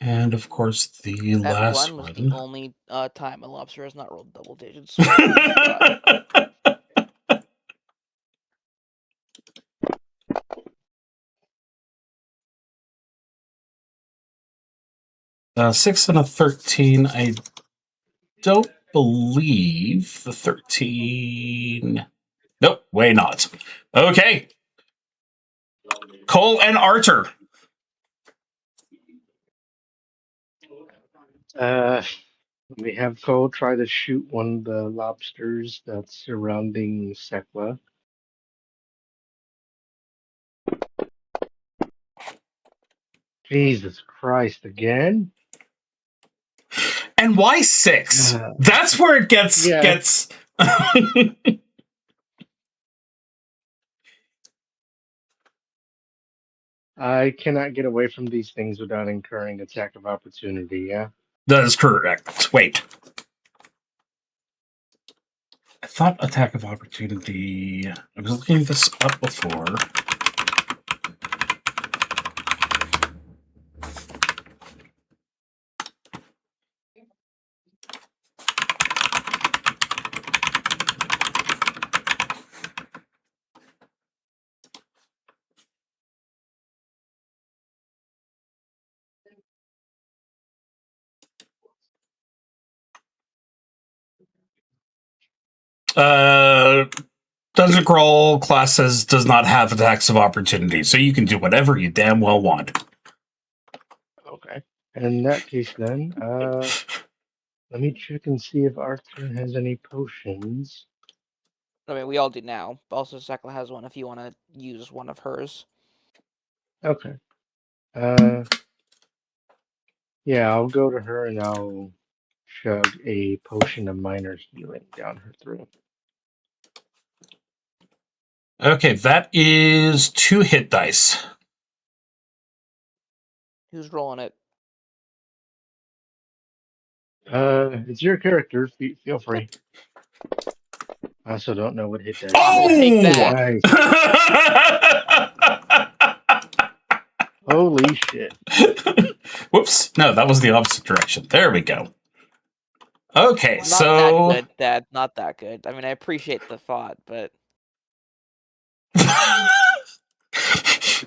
And of course, the That last one was one. the only time a lobster has not rolled double digits. So God. 6 and a 13. I don't believe the 13. Nope, way not. Okay. Cole and Archer. We have Cole try to shoot one of the lobsters that's surrounding Sekla. Jesus Christ, again? And why 6? That's where it gets... I cannot get away from these things without incurring attack of opportunity, yeah? That is correct. Wait. I thought attack of opportunity... I was looking this up before. Dungeon Crawl classes does not have attacks of opportunity, so you can do whatever you damn well want. Okay. In that case, then, let me check and see if Arthur has any potions. I mean, we all do now. Also, Sekla has one if you want to use one of hers. Okay. Yeah, I'll go to her and I'll chug a potion of minor healing down her throat. Okay, that is 2 hit dice. Who's rolling it? It's your character. Feel free. I also don't know what hit dice. Oh! Take that. Nice. Holy shit. Whoops. No, that was the opposite direction. There we go. Okay, Not so... that good, Dad. Not that good. I mean, I appreciate the thought, but...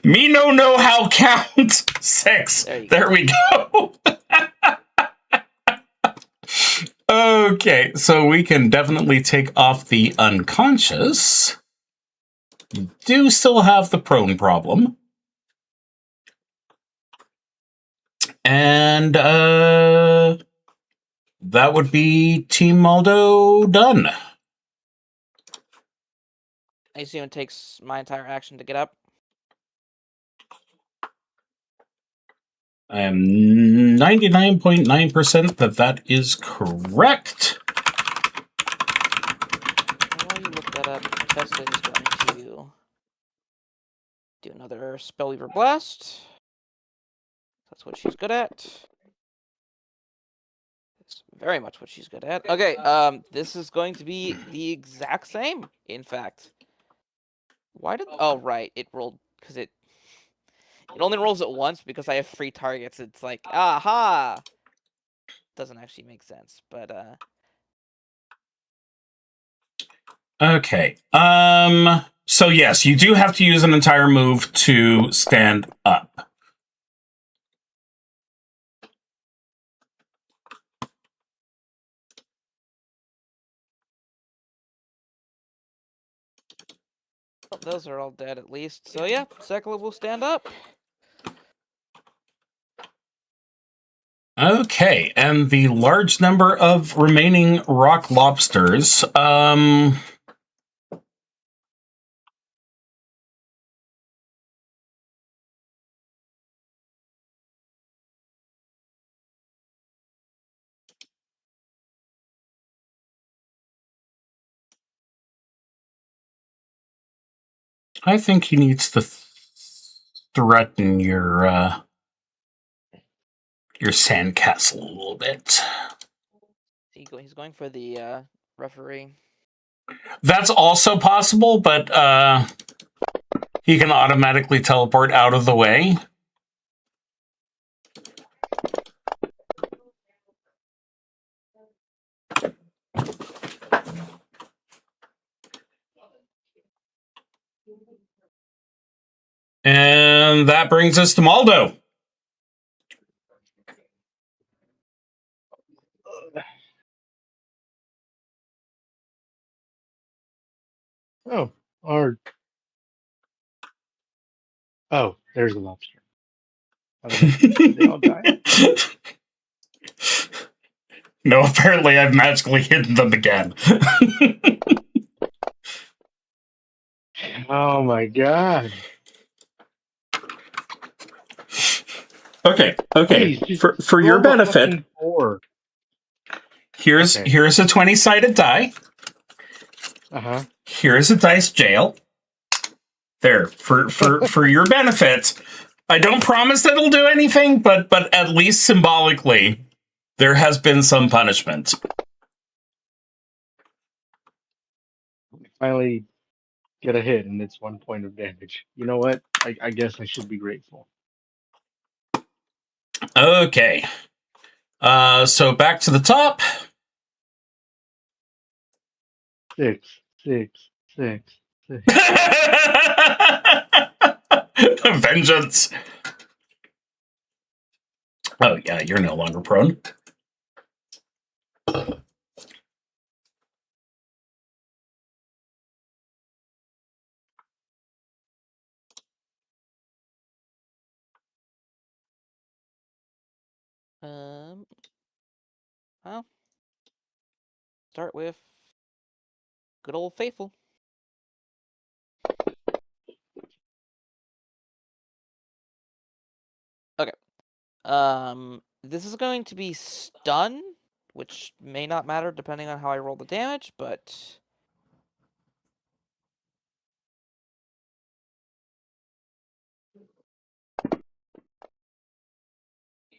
Me no know how count. 6. There we go. Okay, so we can definitely take off the unconscious. You do still have the prone problem. And that would be Team Maldo done. I assume it takes my entire action to get up. I am 99.9% that is correct. While you look that up, Tessa is going to do another Spellweaver Blast. That's what she's good at. It's very much what she's good at. Okay, this is going to be the exact same, in fact. Why did... Oh, right, it rolled... Because it only rolls at once because I have free targets. It's like, aha! doesn't actually make sense. But Okay. So yes, you do have to use an entire move to stand up. those are all dead at least. So yeah, Sekla will stand up. Okay, and the large number of remaining rock lobsters. I think he needs to threaten your sandcastle a little bit. He's going for the referee. That's also possible, but he can automatically teleport out of the way. And that brings us to Maldo. Oh, oh, there's a lobster. I don't know. Did they all die? No, apparently I've magically hidden them again. Oh my god. Okay. Please, For your roll the benefit, fucking 4. here's Okay. here's a 20-sided die. Uh-huh. Here's a dice jail. There, for your benefit. I don't promise that it'll do anything, but at least symbolically, there has been some punishment. Finally get a hit and it's 1 point of damage. You know what? I guess I should be grateful. Okay. So back to the top. 6, 6, 6, 6. Vengeance. Oh yeah, you're no longer prone. Well, start with good old faithful. Okay. This is going to be stun, which may not matter depending on how I roll the damage, but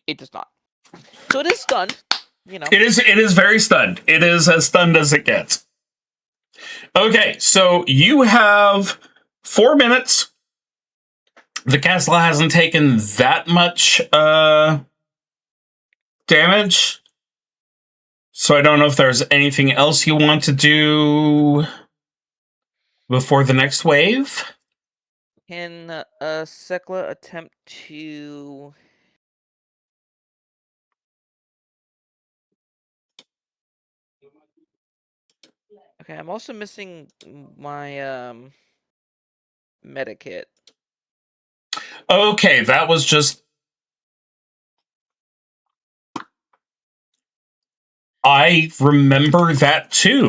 it does not. So it is stunned, you know. It is very stunned. It is as stunned as it gets. Okay, so you have 4 minutes. The castle hasn't taken that much damage. So I don't know if there's anything else you want to do before the next wave. Can Sekla attempt to... Okay, I'm also missing my medikit. Okay, that was just... I remember that too.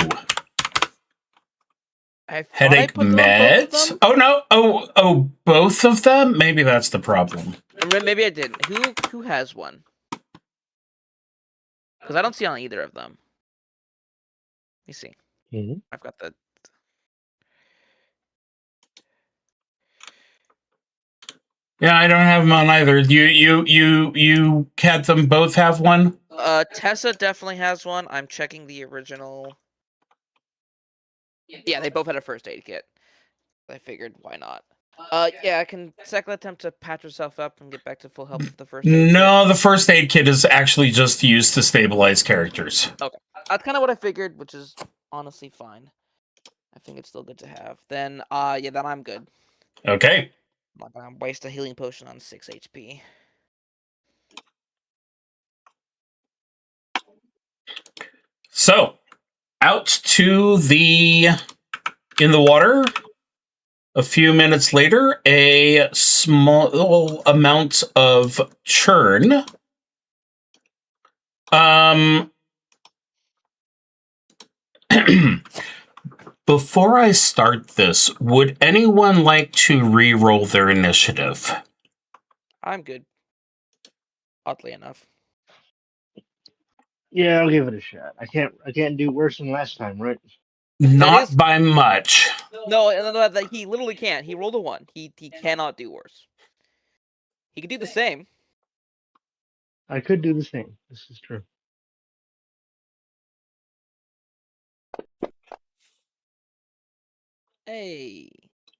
Headache meds? Oh no! Oh, both of them? Maybe that's the problem. Maybe I didn't. Who has one? Because I don't see on either of them. Let me see. Mm-hmm. I've got the... Yeah, I don't have them on either. You had them both have one? Tessa definitely has one. I'm checking the original. Yeah, they both had a first aid kit. I figured, why not? Yeah, I can second attempt to patch herself up and get back to full health with the first aid kit. No, the first aid kit is actually just used to stabilize characters. Okay. That's kind of what I figured, which is honestly fine. I think it's still good to have. Then, yeah, then I'm good. Okay. I'm not gonna waste a healing potion on 6 HP. So, out to in the water. A few minutes later, a small amount of churn. Before I start this, would anyone like to re-roll their initiative? I'm good. Oddly enough. Yeah, I'll give it a shot. I can't do worse than last time, right? Not by much. No, he literally can't. He rolled a 1. He cannot do worse. He could do the same. I could do the same. This is true. Hey.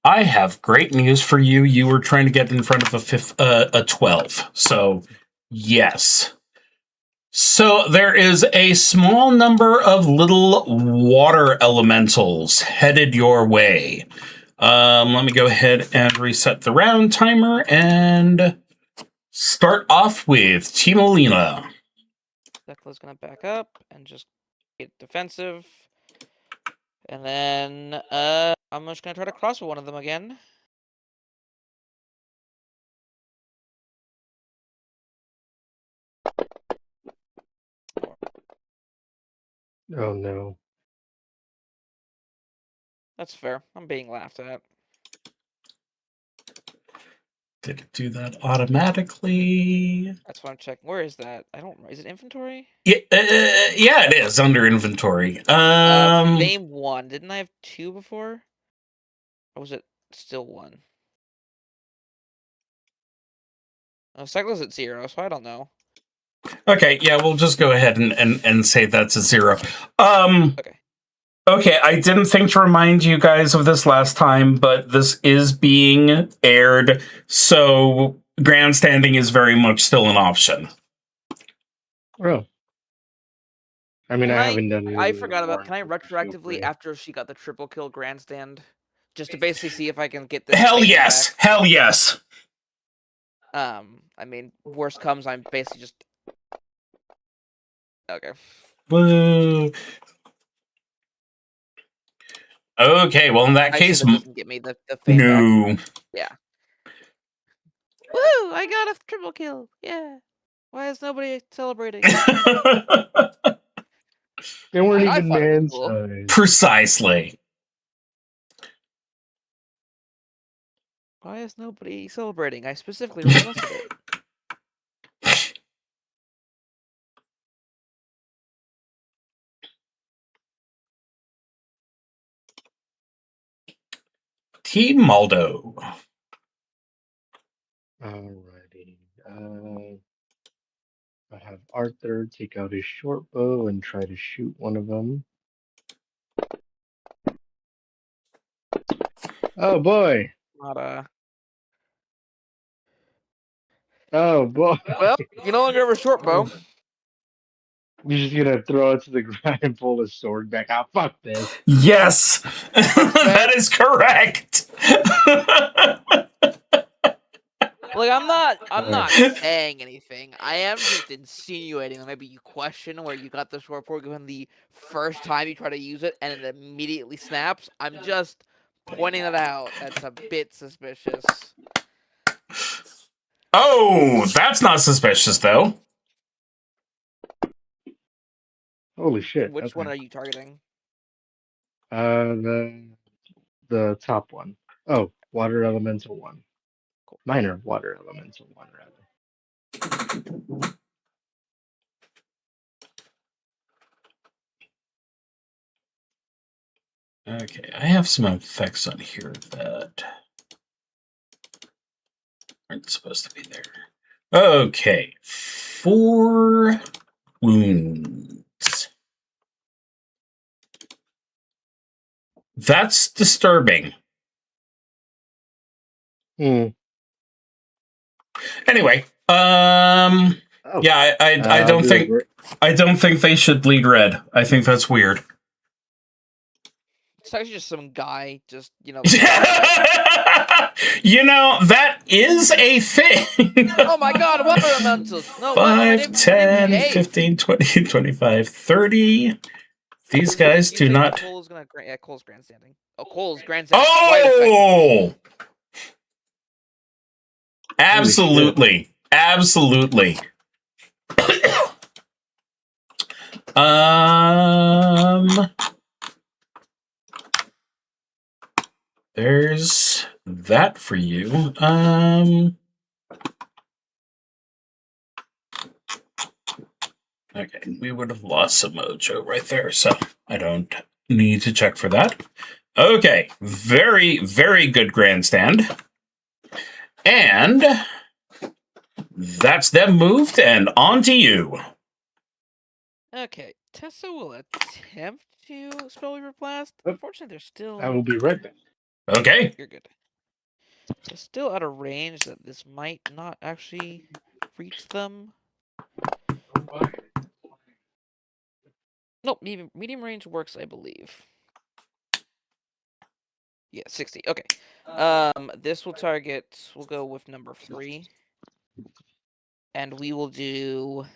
I have great news for you. You were trying to get in front of a 12. So, yes. So there is a small number of little water elementals headed your way. Let me go ahead and reset the round timer and start off with Team Alina. Decla's gonna back up and just get defensive. And then I'm just gonna try to cross one of them again. Oh no. That's fair. I'm being laughed at. Did it do that automatically? That's what I'm checking. Where is that? Is it inventory? Yeah, yeah, it is under inventory. Name 1. Didn't I have 2 before? Or was it still 1? Cycle's at 0, so I don't know. Okay, yeah, we'll just go ahead and say that's a 0. Okay. Okay, I didn't think to remind you guys of this last time, but this is being aired, so grandstanding is very much still an option. Oh. I mean, Can I haven't done anything. I forgot about. Can I more, so feel retroactively, free. after she got the triple kill grandstand, just to basically see if I can get this? Hell favor yes! back? Hell yes! I mean, worst comes, I'm basically just okay. Woo. Okay, well in that case, That doesn't get me the fame no. back. Yeah. Woo! I got a triple kill. Yeah. Why is nobody celebrating? They weren't I even thought it was man cool. size. Precisely. Why is nobody celebrating? I specifically requested it. Team Maldo. Alrighty. I have Arthur take out his short bow and try to shoot one of them. Oh boy! Not Oh boy! Well, you no longer have a short bow. You're just gonna throw it to the ground and pull his sword back out. Fuck this. Yes! That is correct! Like, I'm not saying anything. I am just insinuating that maybe you question where you got the short bow given the first time you try to use it and it immediately snaps. I'm just pointing that out. That's a bit suspicious. Oh, that's not suspicious, though. Holy shit. Which okay. one are you targeting? The top one. Oh, water elemental one. Cool. Minor water elemental one, rather. Okay, I have some effects on here that aren't supposed to be there. Okay, 4 wounds. That's disturbing. Hmm. Anyway, Oh, yeah, I I'll don't do think they should bleed red. I think that's weird. It's actually just some guy, just You know, that is a thing. Oh my God, water elementals! No, what? 5, 10, 15, 20, 25, 30. These guys You do say not. Cole's gonna Cole's grandstanding. Oh, Cole's grandstanding. Oh! Holy shit. Absolutely. Absolutely. There's that for you. Okay, we would have lost some mojo right there, so I don't need to check for that. Okay, very, very good grandstand. And that's them moved, and on to you. Okay, Tessa will attempt to Spellweaver Blast. Oh. Unfortunately, they're still. I will be right back. Okay. You're good. They're still out of range that this might not actually reach them. Nope, medium range works, I believe. Yeah, 60. Okay. This will target. We'll go with number 3, and we'll do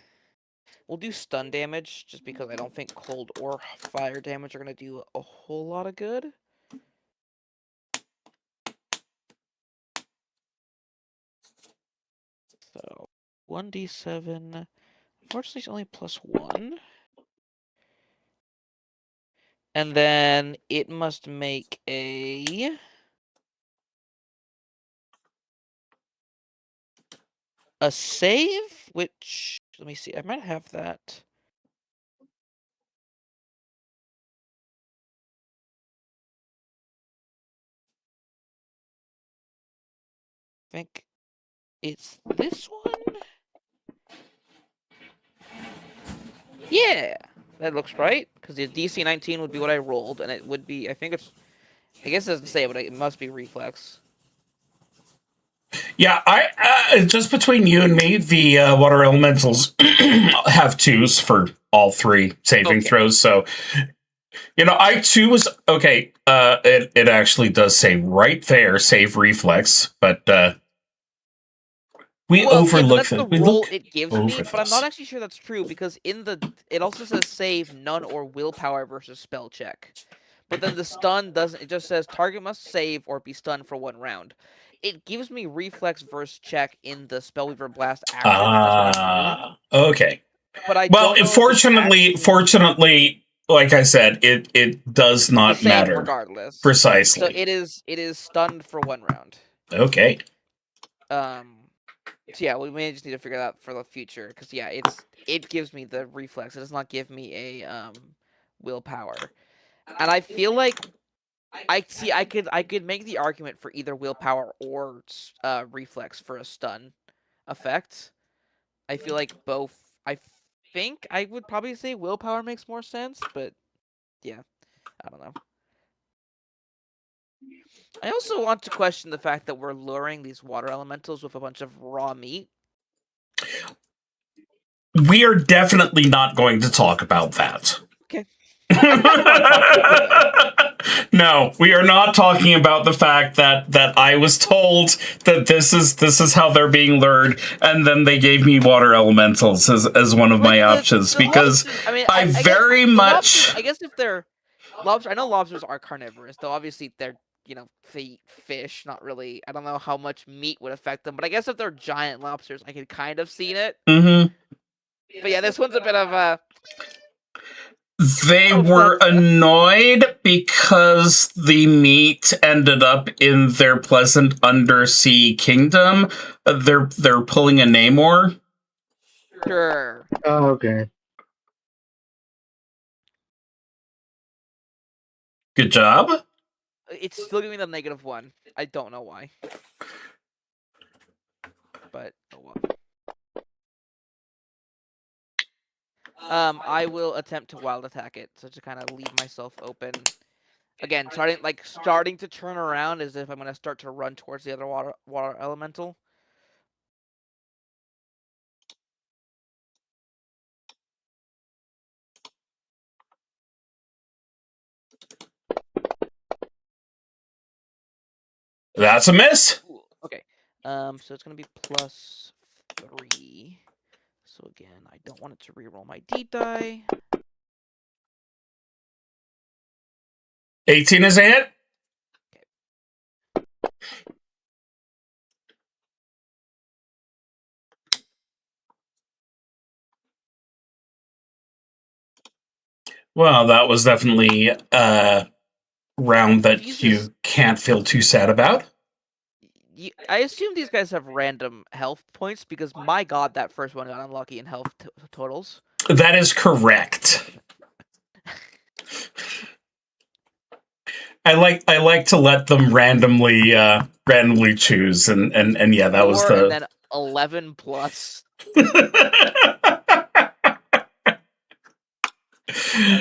stun damage, just because I don't think cold or fire damage are gonna do a whole lot of good. So 1d7. Unfortunately, it's only +1. And then it must make a save, which, let me see, I might have that. I think it's this one? Yeah, that looks right, because the DC 19 would be what I rolled, and it would be, I guess it doesn't say, but it must be reflex. Yeah, I just between you and me, the water elementals have 2s for all 3 saving throws. So, I too was okay. It actually does say right there, save reflex, but we overlook that's the roll it gives me, but I'm not actually sure that's true, because it also says save none or willpower versus spell check. But then the stun doesn't. It just says target must save or be stunned for 1 round. It gives me reflex versus check in the Spellweaver Blast action. That's what I'm doing. Okay. But I well, don't know fortunately, like I said, it does not matter regardless. precisely. So it is stunned for 1 round. Okay. So yeah, we may just need to figure that out for the future, because yeah, it gives me the reflex. It does not give me a willpower, and I feel like I could make the argument for either willpower or reflex for a stun effect. I feel like both. I think I would probably say willpower makes more sense, but yeah, I don't know. I also want to question the fact that we're luring these water elementals with a bunch of raw meat. We are definitely not going to talk about that. Okay. No, we are not talking about the fact that I was told that this is how they're being lured, and then they gave me water elementals as one of my options, because I very much. I guess if they're lobsters, I know lobsters are carnivorous, though obviously they're they eat fish. Not really. I don't know how much meat would affect them, but I guess if they're giant lobsters, I could kind of see it. Mm-hmm. But yeah, this one's a bit of a. They were annoyed because the meat ended up in their pleasant undersea kingdom. They're pulling a Namor. Sure. Oh, okay. Good job. It's still giving them -1. I don't know why. But oh well. I will attempt to wild attack it, so to kind of leave myself open. again, starting to turn around as if I'm gonna start to run towards the other water elemental. That's a miss. Ooh, okay. So it's gonna be +3. So again, I don't want it to reroll my D die. 18 is a hit. Well, that was definitely a round that you can't feel too sad about. I assume these guys have random health points because my god, that first one got unlucky in health totals. That is correct. I like to let them randomly choose, and yeah, that was the. And then 11 plus.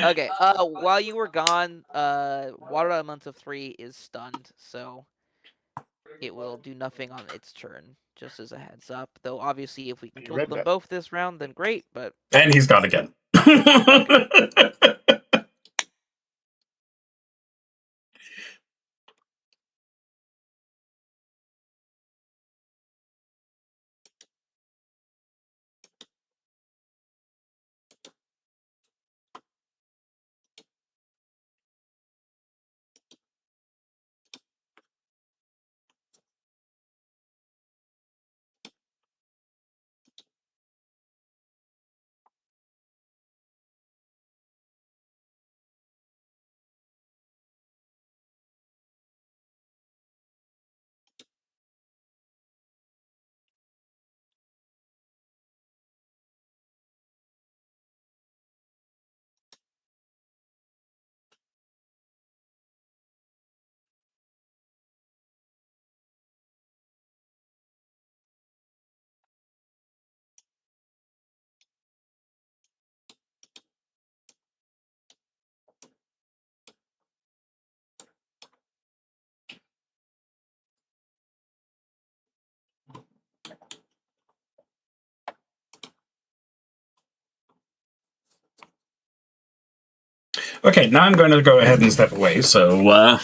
Okay. While you were gone, water elemental 3 is stunned, so it will do nothing on its turn. Just as a heads up. Though obviously, if we can kill them both this round, then great. But and he's gone again. Okay, now I'm going to go ahead and step away. So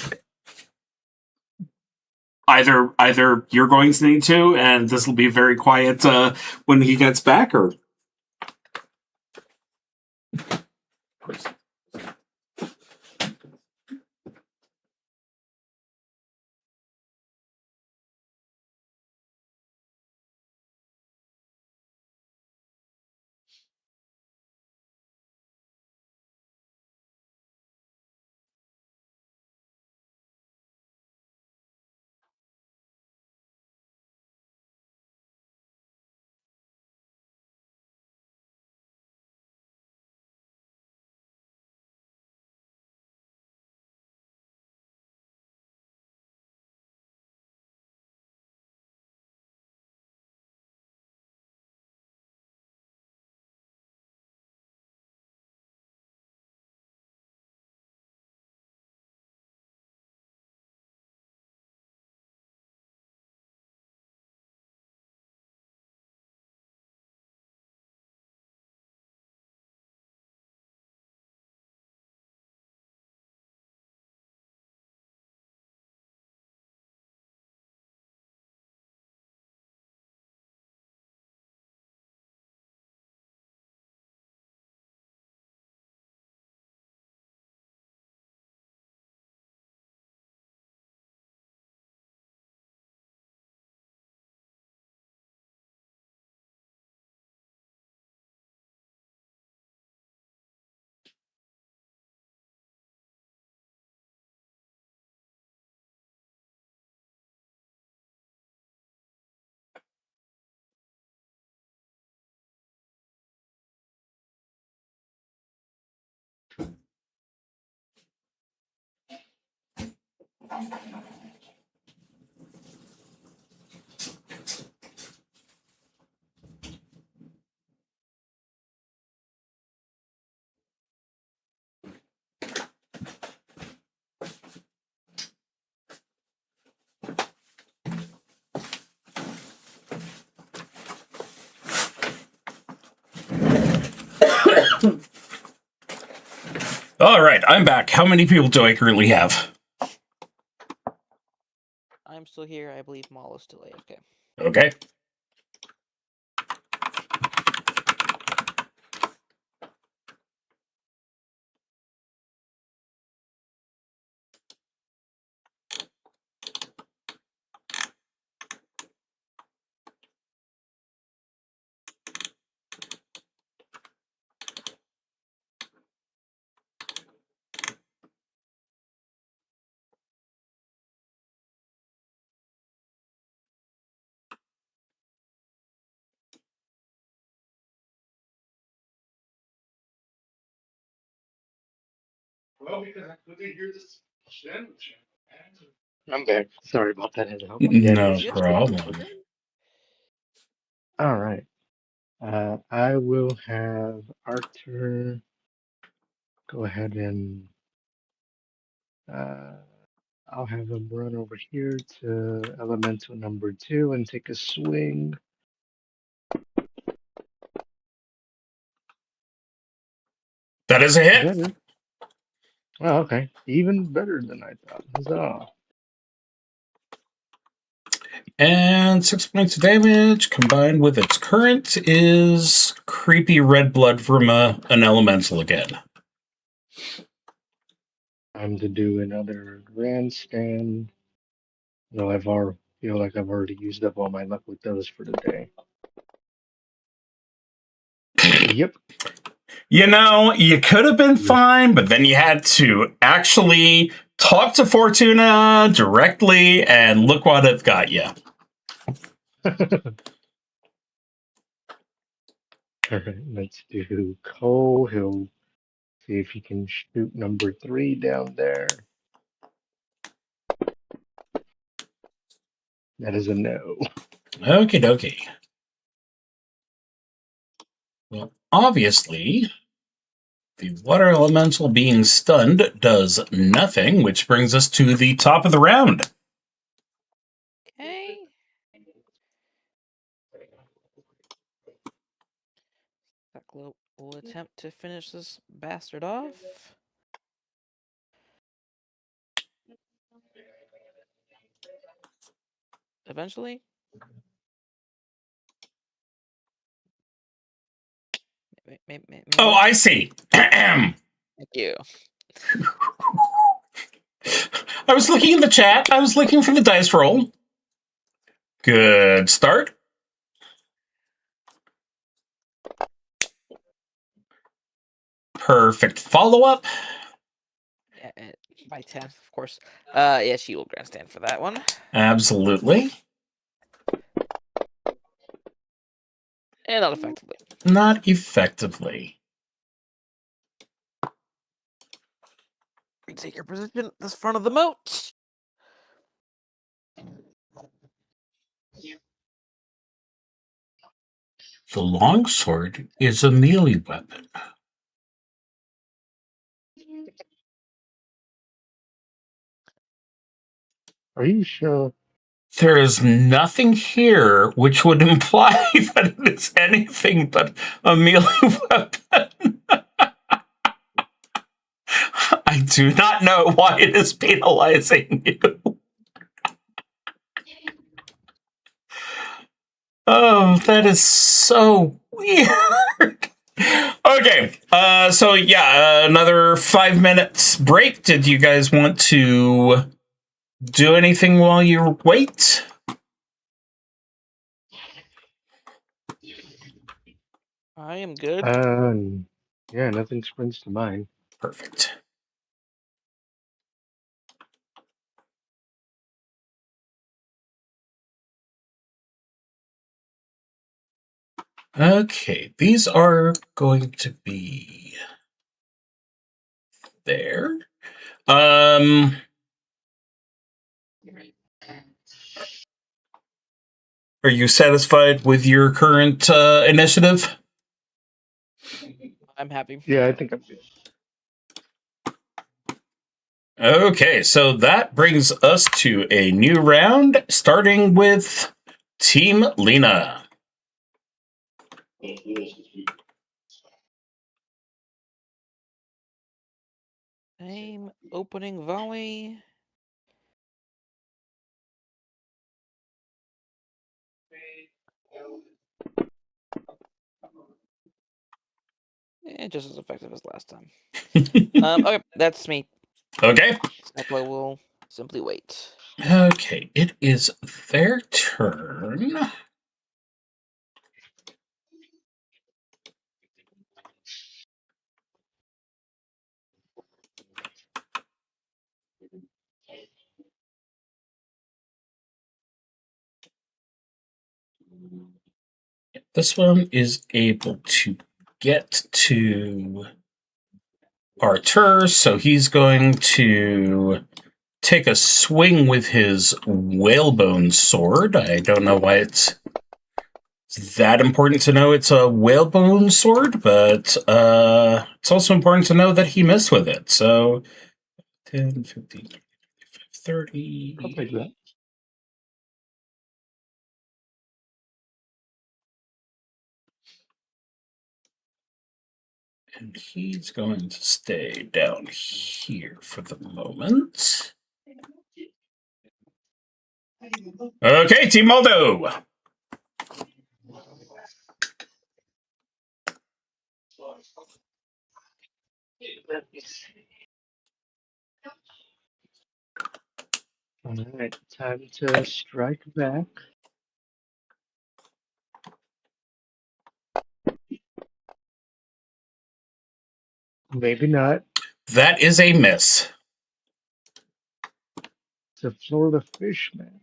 either you're going to need to, and this will be very quiet when he gets back, or. All right, I'm back. How many people do I currently have? I'm still here. I believe Maul is still AFK. Okay. Well, because I couldn't hear this sandwich. I'm back. Sorry about that. I had to help my dad No with some stuff real quick. problem. All right. I will have Arthur go ahead and I'll have him run over here to elemental number 2 and take a swing. That is a hit. Better. Oh, okay. Even better than I thought. Huzzah. And 6 points of damage combined with its current is creepy red blood from an elemental again. Time to do another grandstand. No, feel like I've already used up all my luck with those for the day. Yep. You know, you could have been fine, but then you had to actually talk to Fortuna directly, and look what it got you. All right, let's do Cole. He'll see if he can shoot number 3 down there. That is a no. Okie dokie. Well, obviously, the water elemental being stunned does nothing, which brings us to the top of the round. Okay. Seklo will attempt to finish this bastard off. Eventually. Maybe. Oh, I see. Thank you. I was looking in the chat. I was looking for the dice roll. Good start. Perfect follow-up. Yeah, by 10, of course. Yeah, she will grandstand for that one. Absolutely. And not effectively. Not effectively. Retake your position at this front of the moat. The longsword is a melee weapon. Are you sure? There is nothing here which would imply that it is anything but a melee weapon. I do not know why it is penalizing you. Oh, that is so weird. Okay, so yeah, another 5 minutes break. Did you guys want to do anything while you wait? I am good. Yeah, nothing springs to mind. Perfect. Okay, these are going to be there. Are you satisfied with your current initiative? I'm happy. Yeah, I think I'm good. Okay, so that brings us to a new round, starting with Team Lena. Same opening volley. Just as effective as last time. Okay, that's me. Okay. Sekla will simply wait. Okay, it is their turn. This one is able to get to Artur, so he's going to take a swing with his whalebone sword. I don't know why it's that important to know it's a whalebone sword, but it's also important to know that he missed with it. So 10, 15, 30. I'll take that. And he's going to stay down here for the moment. Okay, Team Maldo. All right, time to strike back. Maybe not. That is a miss. It's a Florida Fishman.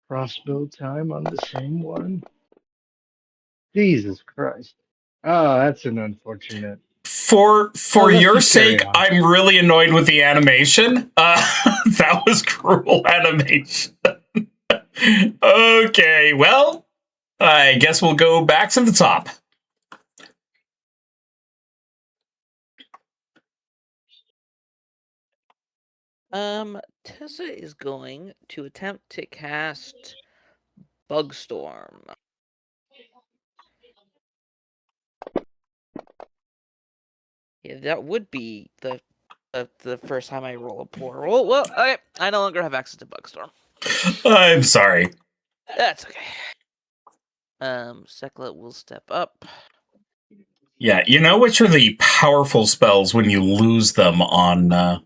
Crossbow time on the same one. Jesus Christ. Oh, that's an unfortunate. For Oh, let's your just carry sake, on. I'm really annoyed with the animation. That was cruel animation. Okay, well, I guess we'll go back to the top. Tessa is going to attempt to cast Bugstorm. Yeah, that would be the first time I roll a poor roll. Well, okay, I no longer have access to Bugstorm. I'm sorry. That's okay. Sekla will step up. Yeah, you know which are the powerful spells when you lose them on...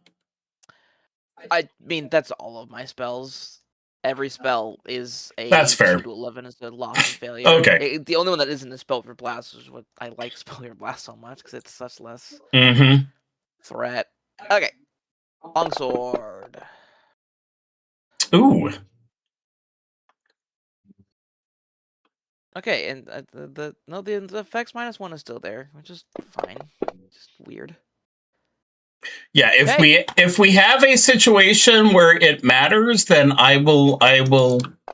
I mean, that's all of my spells. Every spell is a That's fair. 2 to 11 is a loss and failure. Okay. The only one that isn't a Spellfear Blast is what I like Spellfear Blast so much because it's such less Mm-hmm. threat. Okay. Longsword. Ooh. Okay, and the effects -1 is still there, which is fine. Just weird. Yeah, Okay. if we have a situation where it matters, then I will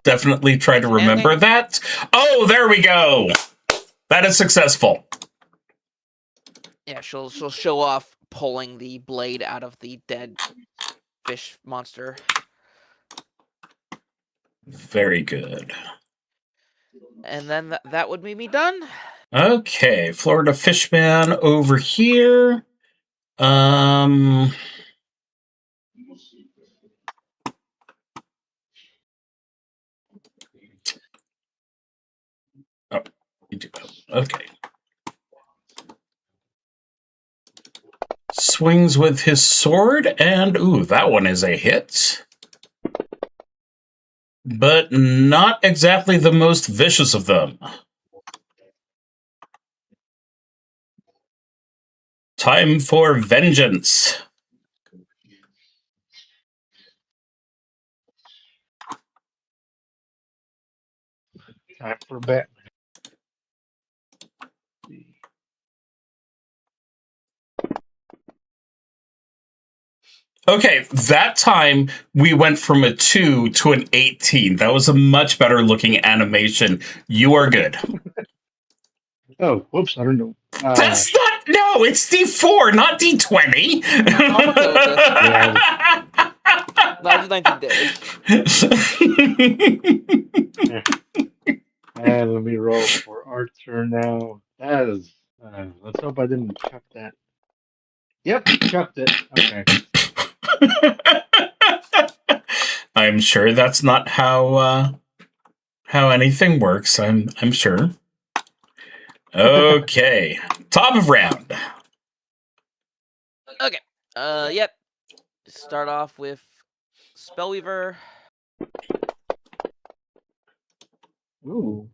definitely try to remember that. Oh, there we go. That is successful. Yeah, she'll show off pulling the blade out of the dead fish monster. Very good. And then that would be me done. Okay, Florida Fishman over here. Oh, you do. Okay. Swings with his sword, and ooh, that one is a hit. But not exactly the most vicious of them. Time for vengeance. Time for Batman. Okay, that time we went from a 2 to an 18. That was a much better looking animation. You are good. Oh, whoops, I don't know. That's not... No, it's D4, not D20. I'm okay with this. Yeah. Not the 19 days. And let me roll for Archer now. That is Let's hope I didn't chuck that. Yep, chucked it. Okay. I'm sure that's not how anything works. I'm sure. Okay, top of round. Okay. Yep. Start off with Spellweaver. Ooh.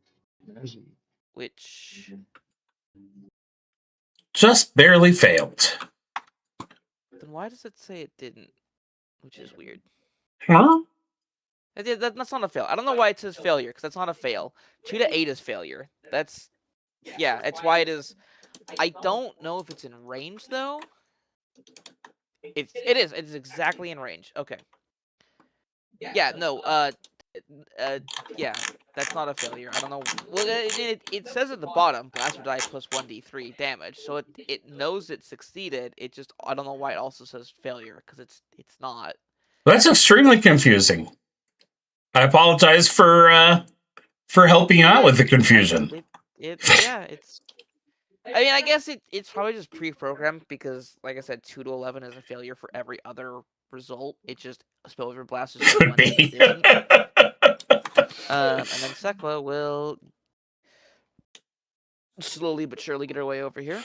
Nice. Which Just barely failed. then why does it say it didn't? Which is weird. Huh? That's not a fail. I don't know why it says failure, because that's not a fail. 2 to 8 is failure. That's it's why it is. I don't know if it's in range though. It is. It's exactly in range. Okay. Yeah. No. Yeah. That's not a failure. I don't know. Well, it says at the bottom, blaster die plus 1d3 damage. So it knows it succeeded. It just I don't know why it also says failure, because it's not. That's extremely confusing. I apologize for helping you out with the confusion. It's. I mean, I guess it's probably just pre-programmed because, like I said, 2 to 11 is a failure for every other result. It just Spellweaver Blast is Could one that be. didn't. And then Sekla will slowly but surely get her way over here.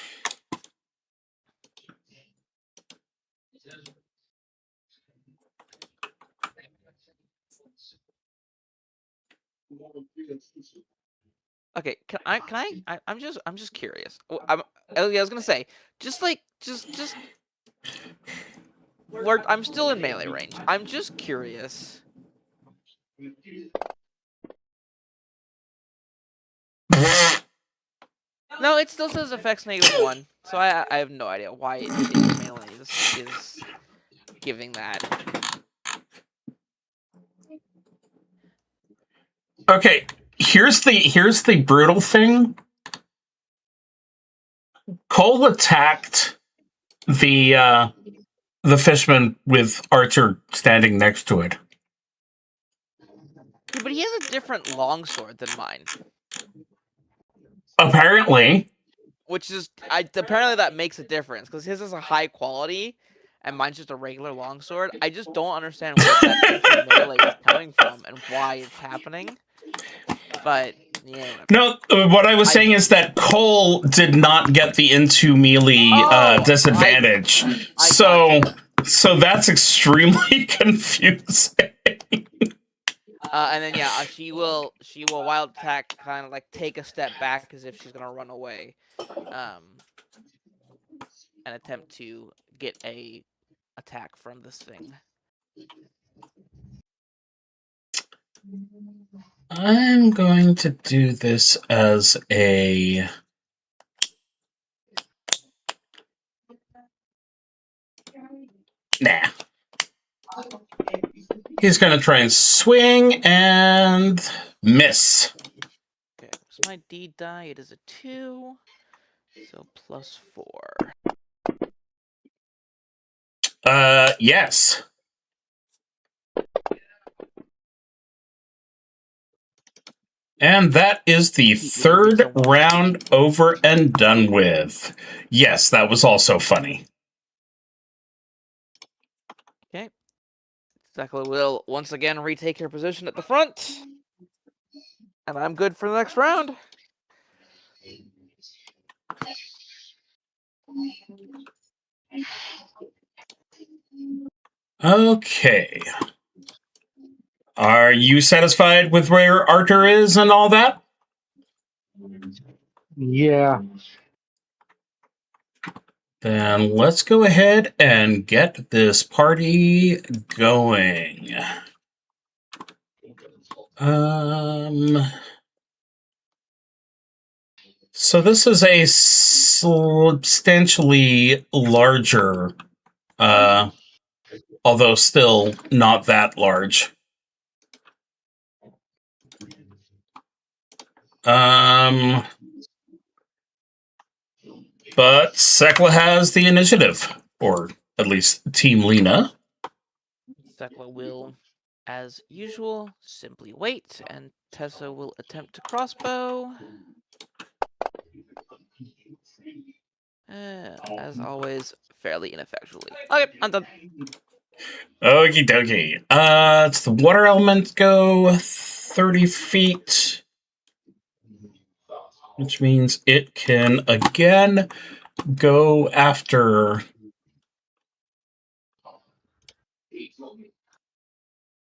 Okay, I'm just curious. I was gonna say, just I'm still in melee range. I'm just curious. No, it still says effects -1, so I have no idea why it melee is giving that. Okay, here's the brutal thing. Cole attacked the fishman with Archer standing next to it. Yeah, but he has a different longsword than mine. Apparently. Which is apparently that makes a difference, because his is a high quality and mine's just a regular longsword. I just don't understand where that melee is coming from and why it's happening. But yeah, whatever. No, what I was saying is that Cole did not get the into melee disadvantage. So that's extremely confusing. And then she will wild attack, kind of like take a step back as if she's gonna run away, and attempt to get a attack from this thing. I'm going to do this as a... Nah. He's going to try and swing and miss. Okay, so my D die, it is a 2, so +4. Yes. And that is the third round over and done with. Yes, that was also funny. Okay. Sekla will once again retake her position at the front. And I'm good for the next round. Okay. Are you satisfied with where Archer is and all that? Yeah. Then let's go ahead and get this party going. So this is a substantially larger, although still not that large. But Sekla has the initiative, or at least Team Lena. Sekla will, as usual, simply wait, and Tessa will attempt to crossbow. As always, fairly ineffectually. Okay, I'm done. Okie dokie. It's the water element go 30 feet, which means it can again go after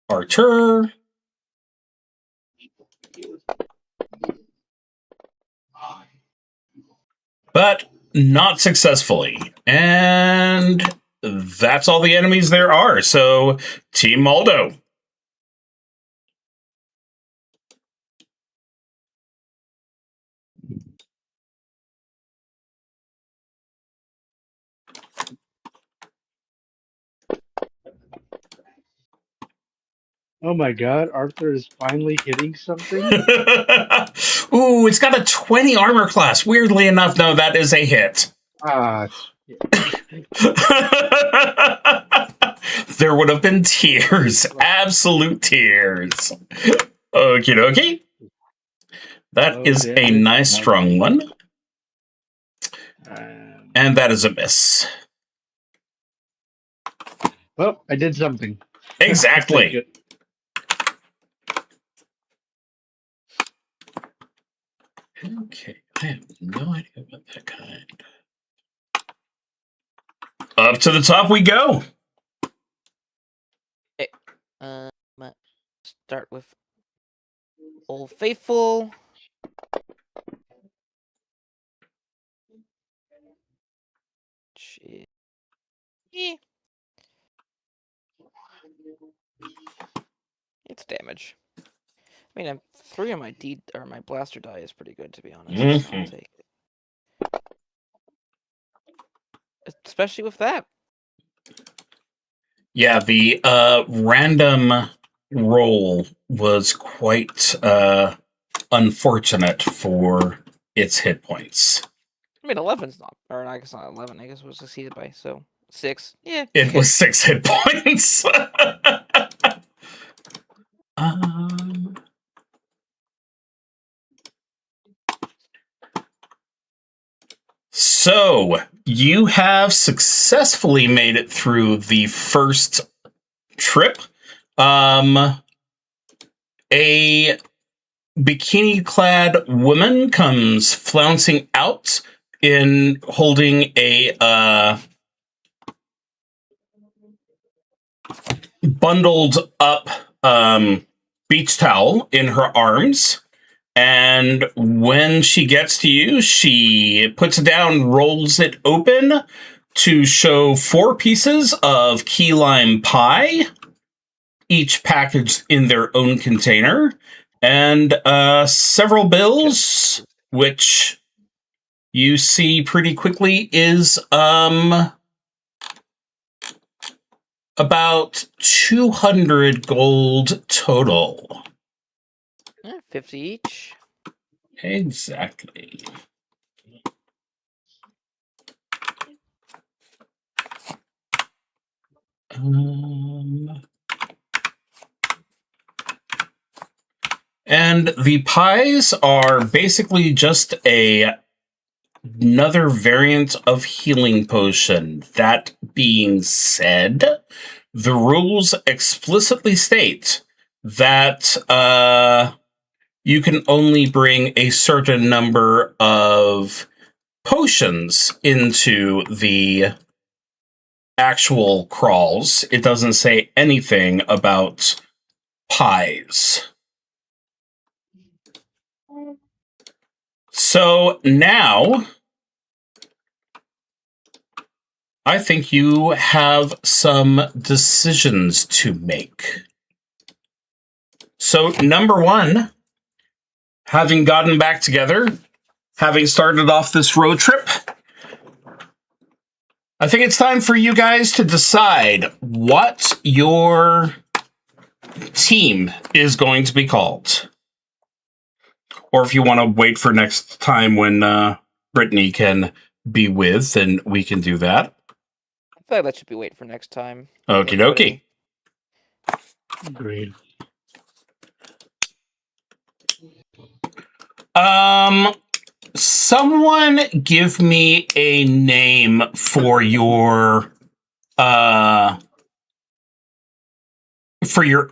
Archer. But not successfully. And that's all the enemies there are. So, Team Maldo. Oh my God, Arthur is finally hitting something. Ooh, it's got a 20 armor class. Weirdly enough, no, that is a hit. Ah, There would have been tears. Absolute tears. Okie dokie. That is a nice strong one. And that is a miss. Well, I did something. Exactly. Okay, I have no idea about that kind. Up to the top we go. Okay. Start with Old Faithful. Shit. It's damage. I mean, I'm 3 on my my blaster die is pretty good, to be honest. I'll take it. Especially with that. Yeah, the random roll was quite unfortunate for its hit points. I mean, 11's not, or I guess not 11. I guess it was succeeded by, so 6. Yeah. It was 6 hit points. So, you have successfully made it through the first trip. A bikini-clad woman comes flouncing out in holding a bundled up beach towel in her arms. And when she gets to you, she puts it down, rolls it open to show 4 pieces of key lime pie, each packaged in their own container, and several bills, which you see pretty quickly is about 200 gold total. 50 each. Exactly. And the pies are basically just another variant of healing potion. That being said, the rules explicitly state that you can only bring a certain number of potions into the actual crawls. It doesn't say anything about pies. So now, I think you have some decisions to make. So, number 1, having gotten back together, having started off this road trip, I think it's time for you guys to decide what your team is going to be called. Or if you want to wait for next time when Brittany can be with, then we can do that. I feel like that should be wait for next time. Okie dokie. Agreed. someone give me a name for your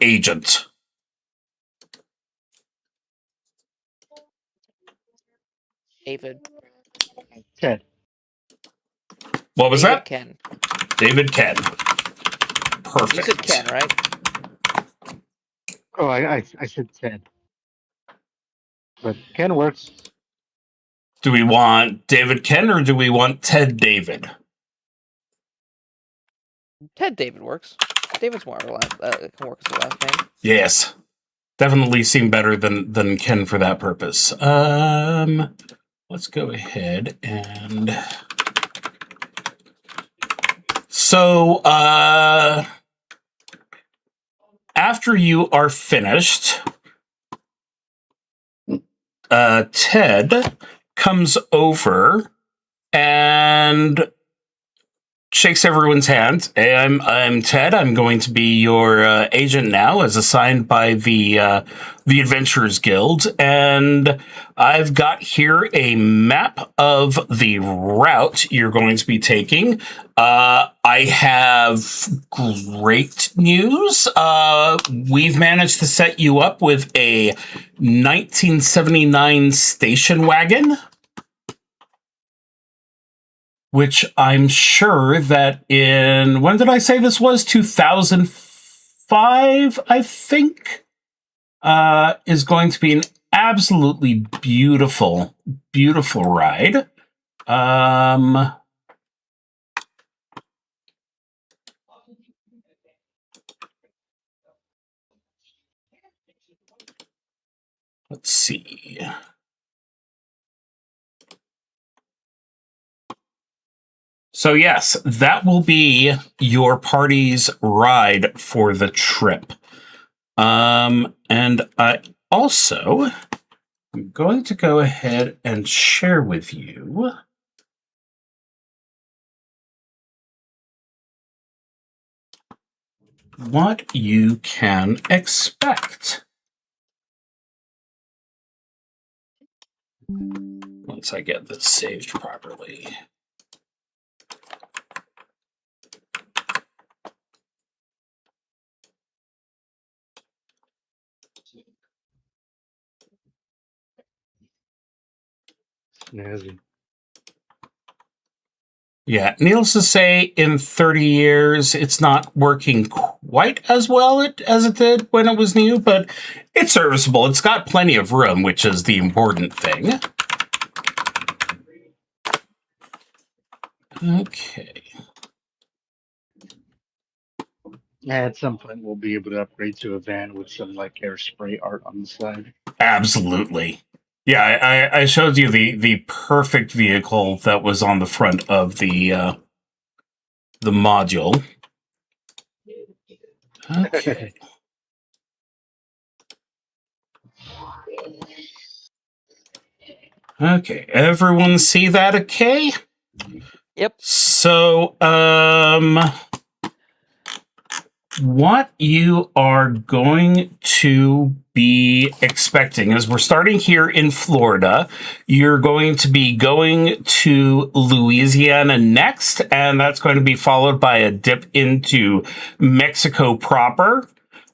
agent. David. Ted. What was David that? Ken. David Ken. You Perfect. said Ken, right? Oh, I said Ted. But Ken works. Do we want David Ken or do we want Ted David? Ted David works. David's more can work as a last name. Yes. Definitely seem better than Ken for that purpose. Let's go ahead and... So, after you are finished, Ted comes over and shakes everyone's hand. Hey, I'm Ted. I'm going to be your agent now, as assigned by the Adventurers Guild, and I've got here a map of the route you're going to be taking. I have great news. We've managed to set you up with a 1979 station wagon, which I'm sure that in, when did I say this was? 2005, I think, is going to be an absolutely beautiful, beautiful ride. Let's see. So yes, that will be your party's ride for the trip. And I also am going to go ahead and share with you what you can expect. Once I get this saved properly. Snazzy. Yeah, needless to say, in 30 years, it's not working quite as well as it did when it was new, but it's serviceable. It's got plenty of room, which is the important thing. Okay. At some point, we'll be able to upgrade to a van with some like hairspray art on the side. Absolutely. Yeah, I showed you the perfect vehicle that was on the front of the module. Okay. Okay, everyone see that okay? Yep. So, what you are going to be expecting is we're starting here in Florida. You're going to be going to Louisiana next, and that's going to be followed by a dip into Mexico proper.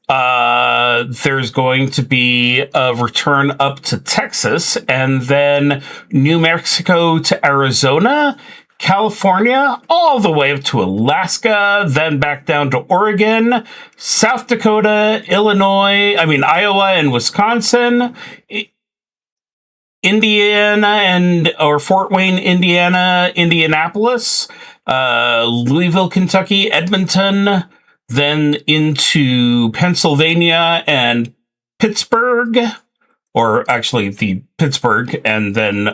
There's going to be a return up to Texas, and then New Mexico to Arizona, California, all the way up to Alaska, then back down to Oregon, South Dakota, Iowa and Wisconsin, Indiana or Fort Wayne, Indiana, Indianapolis, Louisville, Kentucky, Edmonton, then into Pennsylvania and Pittsburgh, or actually the Pittsburgh, and then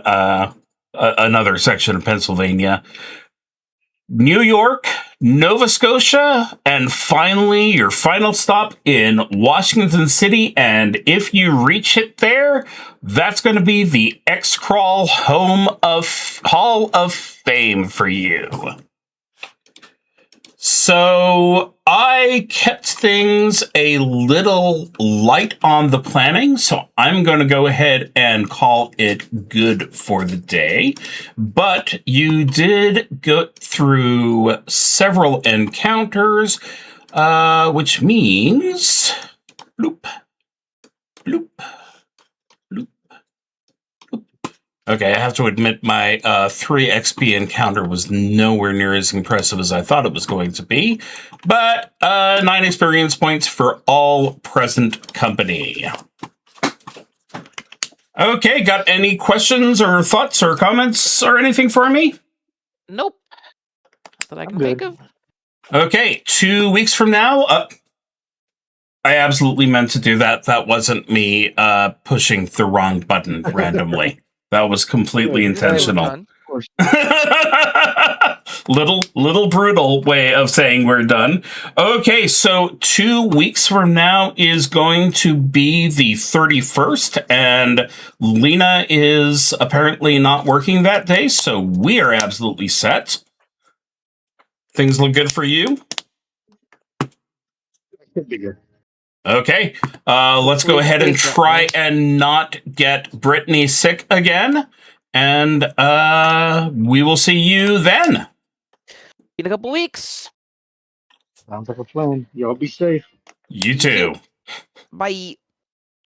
another section of Pennsylvania, New York, Nova Scotia, and finally your final stop in Washington City. And if you reach it there, that's going to be the XCrawl Hall of Fame for you. So I I kept things a little light on the planning, so I'm going to go ahead and call it good for the day. But you did go through several encounters, which means... Bloop, bloop, bloop, bloop. Okay, I have to admit my 3 XP encounter was nowhere near as impressive as I thought it was going to be. But 9 experience points for all present company. Okay, got any questions or thoughts or comments or anything for me? Nope. That I I'm can think good. of. Okay, 2 weeks from now... I absolutely meant to do that. That wasn't me pushing the wrong button randomly. That was completely Yeah, intentional. Done. Of course. little brutal way of saying we're done. Okay, so 2 weeks from now is going to be the 31st, and Lena is apparently not working that day, so we are absolutely set. Things look good for you? Could be good. Okay, let's go ahead and try and not get Brittany sick again, and we will see you then. In a couple weeks. Sounds like a plan. Y'all be safe. You too. Bye.